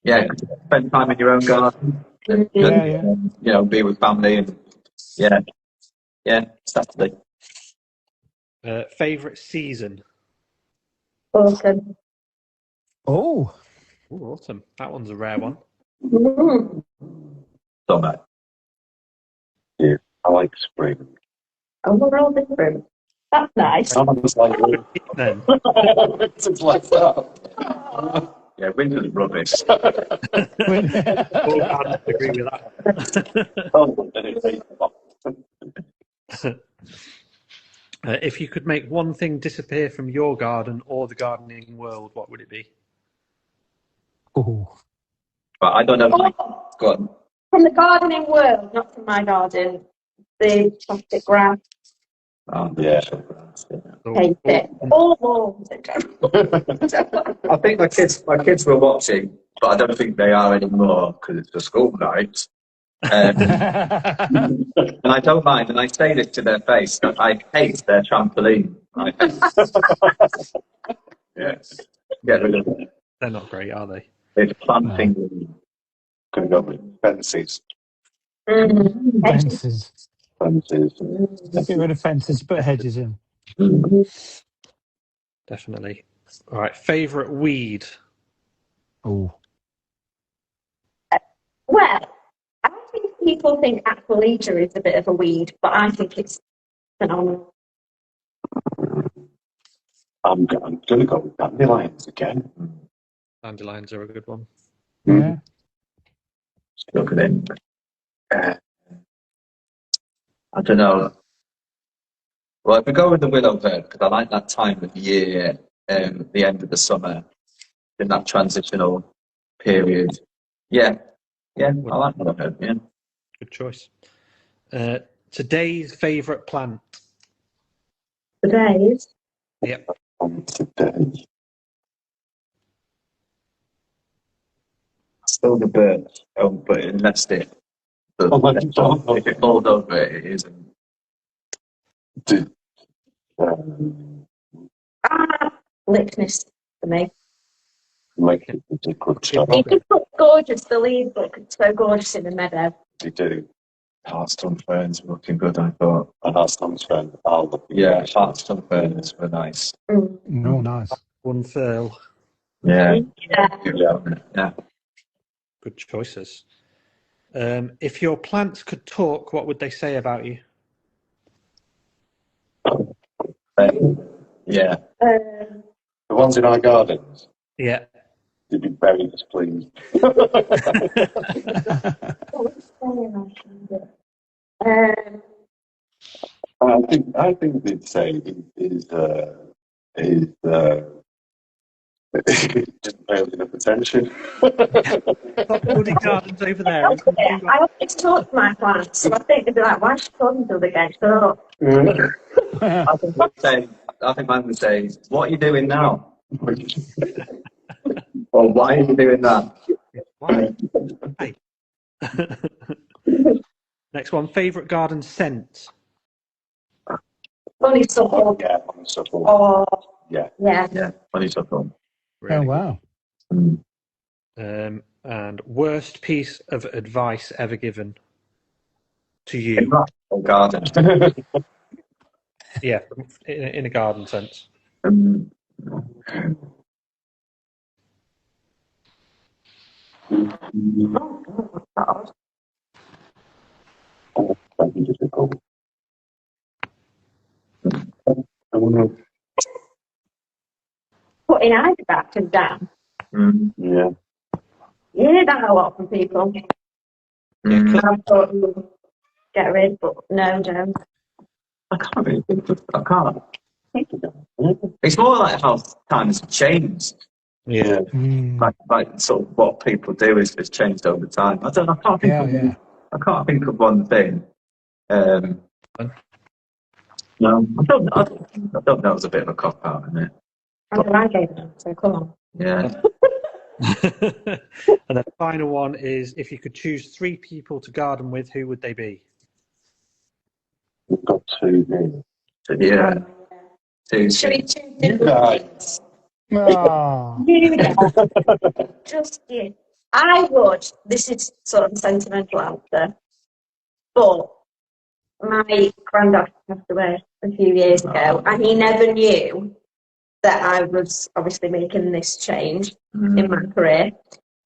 Yeah, spend time in your own garden. Yeah. You know, be with family and yeah, Saturday. Favourite season? Awesome. Oh. Ooh, autumn. That one's a rare one. Summer. Yeah, I like spring. Oh, we're all different. That's nice. Someone's like, Then it's like that. Yeah, winter's rubbish. all gardens agree with that. Oh, then it's If you could make one thing disappear from your garden or the gardening world, what would it be? Oh. But I don't know. Oh, Go on. from the gardening world, not from my garden. The plastic grass. Oh, Yeah. Hate it. All lawns. I think my kids were watching, but I don't think they are anymore because it's the school night. And I don't mind, and I say this to their face, that I hate their trampoline. Yes. Get rid of it. They're not great, are they? It's planting. Gonna go with fences. Fences. Fences. Get rid of fences, put hedges in. Definitely. All right. Favourite weed? Oh. Well, I think people think Aquilita is a bit of a weed, but I think it's phenomenal. I'm gonna go with dandelions again. Dandelions are a good one. Yeah. Look at it. I don't know. Well, if we go with the willow bird, because I like that time of year, the end of the summer, in that transitional period. Yeah, I like willow bird, yeah. Good choice. Today's favourite plant? Today's. Yep. Today. Still the bird, but unless if it falls over, it isn't. Lickness for me. Like it's a good shot. It just looks gorgeous. The leaves look so gorgeous in the meadow. They do. Hearthstone ferns were looking good, I thought. And our son's friend, Al. Yeah, Hearthstone ferns were nice. Oh, nice. Unfurl. Yeah. Yeah. Good choices. If your plants could talk, what would they say about you? Yeah. The ones in our gardens, Yeah. they'd be very displeased. I think they'd say is just paying enough attention. Got building gardens over there. I always talk to my plants, so I think they'd be like, why is she talking to the guy? So, I think mine would say, what are you doing now? Or why are you doing that? Why? Hey. Next one. Favourite garden scent? Only Suffolk. Yeah, on Suffolk. Oh, Yeah. Yeah, when he's up home. Oh, wow. And worst piece of advice ever given to you? Oh, garden. Yeah, in a garden sense. That'd be difficult. I wonder. putting eyes back and down. Yeah. You hear that a lot from people. I thought you would get rid, but no, don't. I can't really think of. I can't. It's more like how times have changed. Yeah. Like sort of what people do is changed over time. I can't think of. I can't think of one thing. No, I don't know. It's a bit of a cop out, isn't it? I gave it, so come on. Yeah. And the final one is, if you could choose 3 people to garden with, who would they be? We've got 2 here. Yeah. 2. Should we choose different Oh. Just you. I would. This is sort of a sentimental answer, but my granddad passed away a few years ago, and he never knew that I was obviously making this change in my career.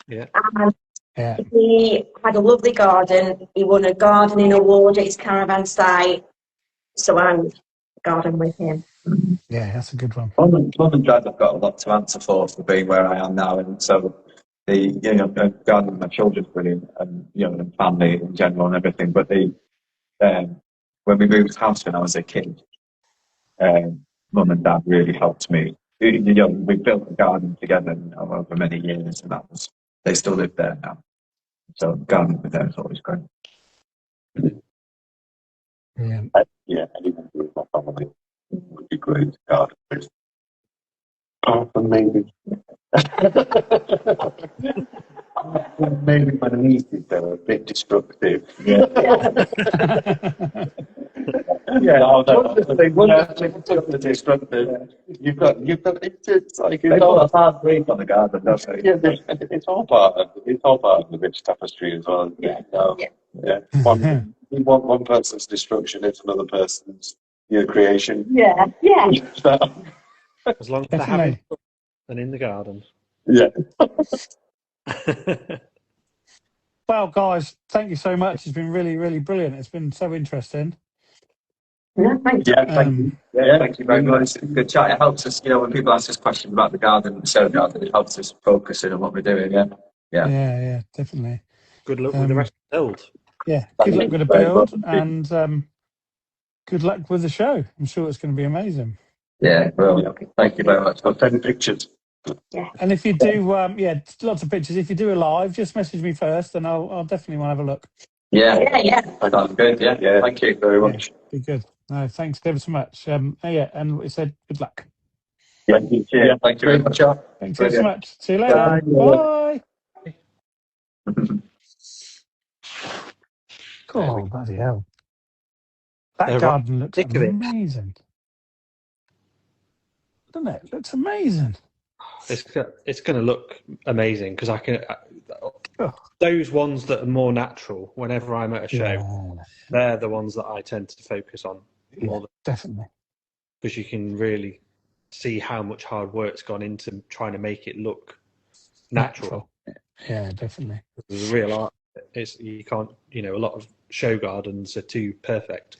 Yeah. And he had a lovely garden. He won a gardening award at his caravan site, so I would garden with him. Yeah, that's a good one. Mum and Dad have got a lot to answer for being where I am now, and so gardening with my children's brilliant, and and family in general and everything. But when we moved house when I was a kid, Mum and Dad really helped me. We built a garden together over many years, and they still live there now. So gardening with them is always great. Yeah, anyone with my family would be great to garden with. Apart from maybe. Maybe my nieces, they were a bit destructive. Yeah. Wonderfully destructive. You've got. It's like They put a hard brief on the garden, don't they? Yeah, it's all part of the rich tapestry as well. Yeah. Yeah. One person's destruction is another person's creation. Yeah. As long as they're having fun and in the garden. Yeah. Well, guys, thank you so much. It's been really, really brilliant. It's been so interesting. Yeah, thank you. Thank you very much. Good chat. It helps us, when people ask us questions about the garden, the show garden, it helps us focus in on what we're doing. Yeah, definitely. Good luck with the rest of the build. Yeah, good luck with the build, and good luck with the show. I'm sure it's going to be amazing. Yeah, well, thank you very much. I'll send pictures. Yeah. And if you do, lots of pictures. If you do a live, just message me first, and I'll definitely want to have a look. Yeah. That's good. Yeah. Thank you very much. Be good. No, thanks ever so much. And we said good luck. Yeah, thank you very much. Thanks ever so much. See you later. Bye. Oh, bloody hell. That garden looks amazing. Doesn't it? It looks amazing. It's going to look amazing because those ones that are more natural, whenever I'm at a show, they're the ones that I tend to focus on more. Definitely. Because you can really see how much hard work's gone into trying to make it look natural. Yeah, definitely. There's a real art. You can't, a lot of show gardens are too perfect,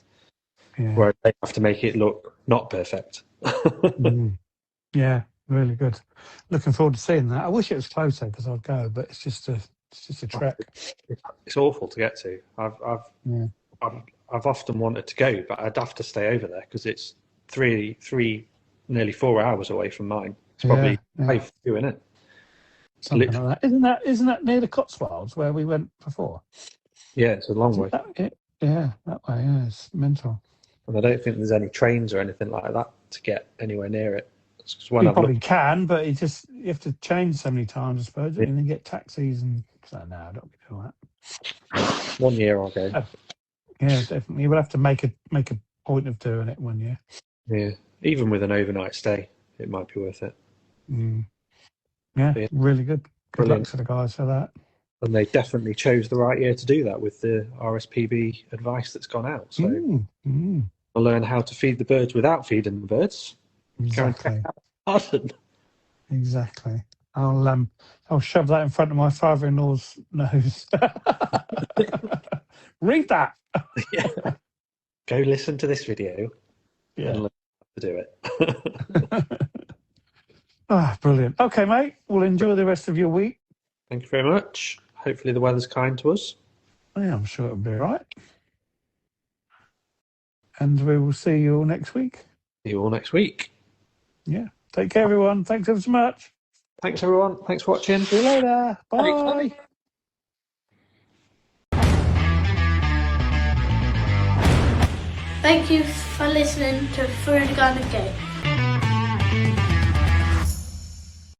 where they have to make it look not perfect. Yeah, really good. Looking forward to seeing that. I wish it was closer because I'd go, but it's just a trek. It's awful to get to. I've often wanted to go, but I'd have to stay over there because it's nearly 4 hours away from mine. It's probably 5 2, isn't it? Something like that. Isn't that near the Cotswolds where we went before? Yeah, it's a long way. That way. Yeah, it's mental. And I don't think there's any trains or anything like that to get anywhere near it. You probably can, but you have to change so many times, I suppose, and then get taxis and so. No, I don't do that. 1 year I'll go. Yeah, definitely. We'll have to make a point of doing it one year. Yeah, even with an overnight stay, it might be worth it. Yeah, Yeah. really good. Good Brilliant. luck to the guys for that. And they definitely chose the right year to do that with the RSPB advice that's gone out. So we'll learn how to feed the birds without feeding the birds. Exactly. Pardon. Exactly. I'll shove that in front of my father-in-law's nose. Read that. Yeah. Go listen to this video and learn how to do it. Brilliant. Okay, mate. Well, enjoy the rest of your week. Thank you very much. Hopefully the weather's kind to us. Yeah, I'm sure it'll be all right. And we will see you all next week. See you all next week. Yeah. Take care, everyone. Thanks ever so much. Thanks, everyone. Thanks for watching. See you later. Bye. Thank you for listening to Through the Garden Gate.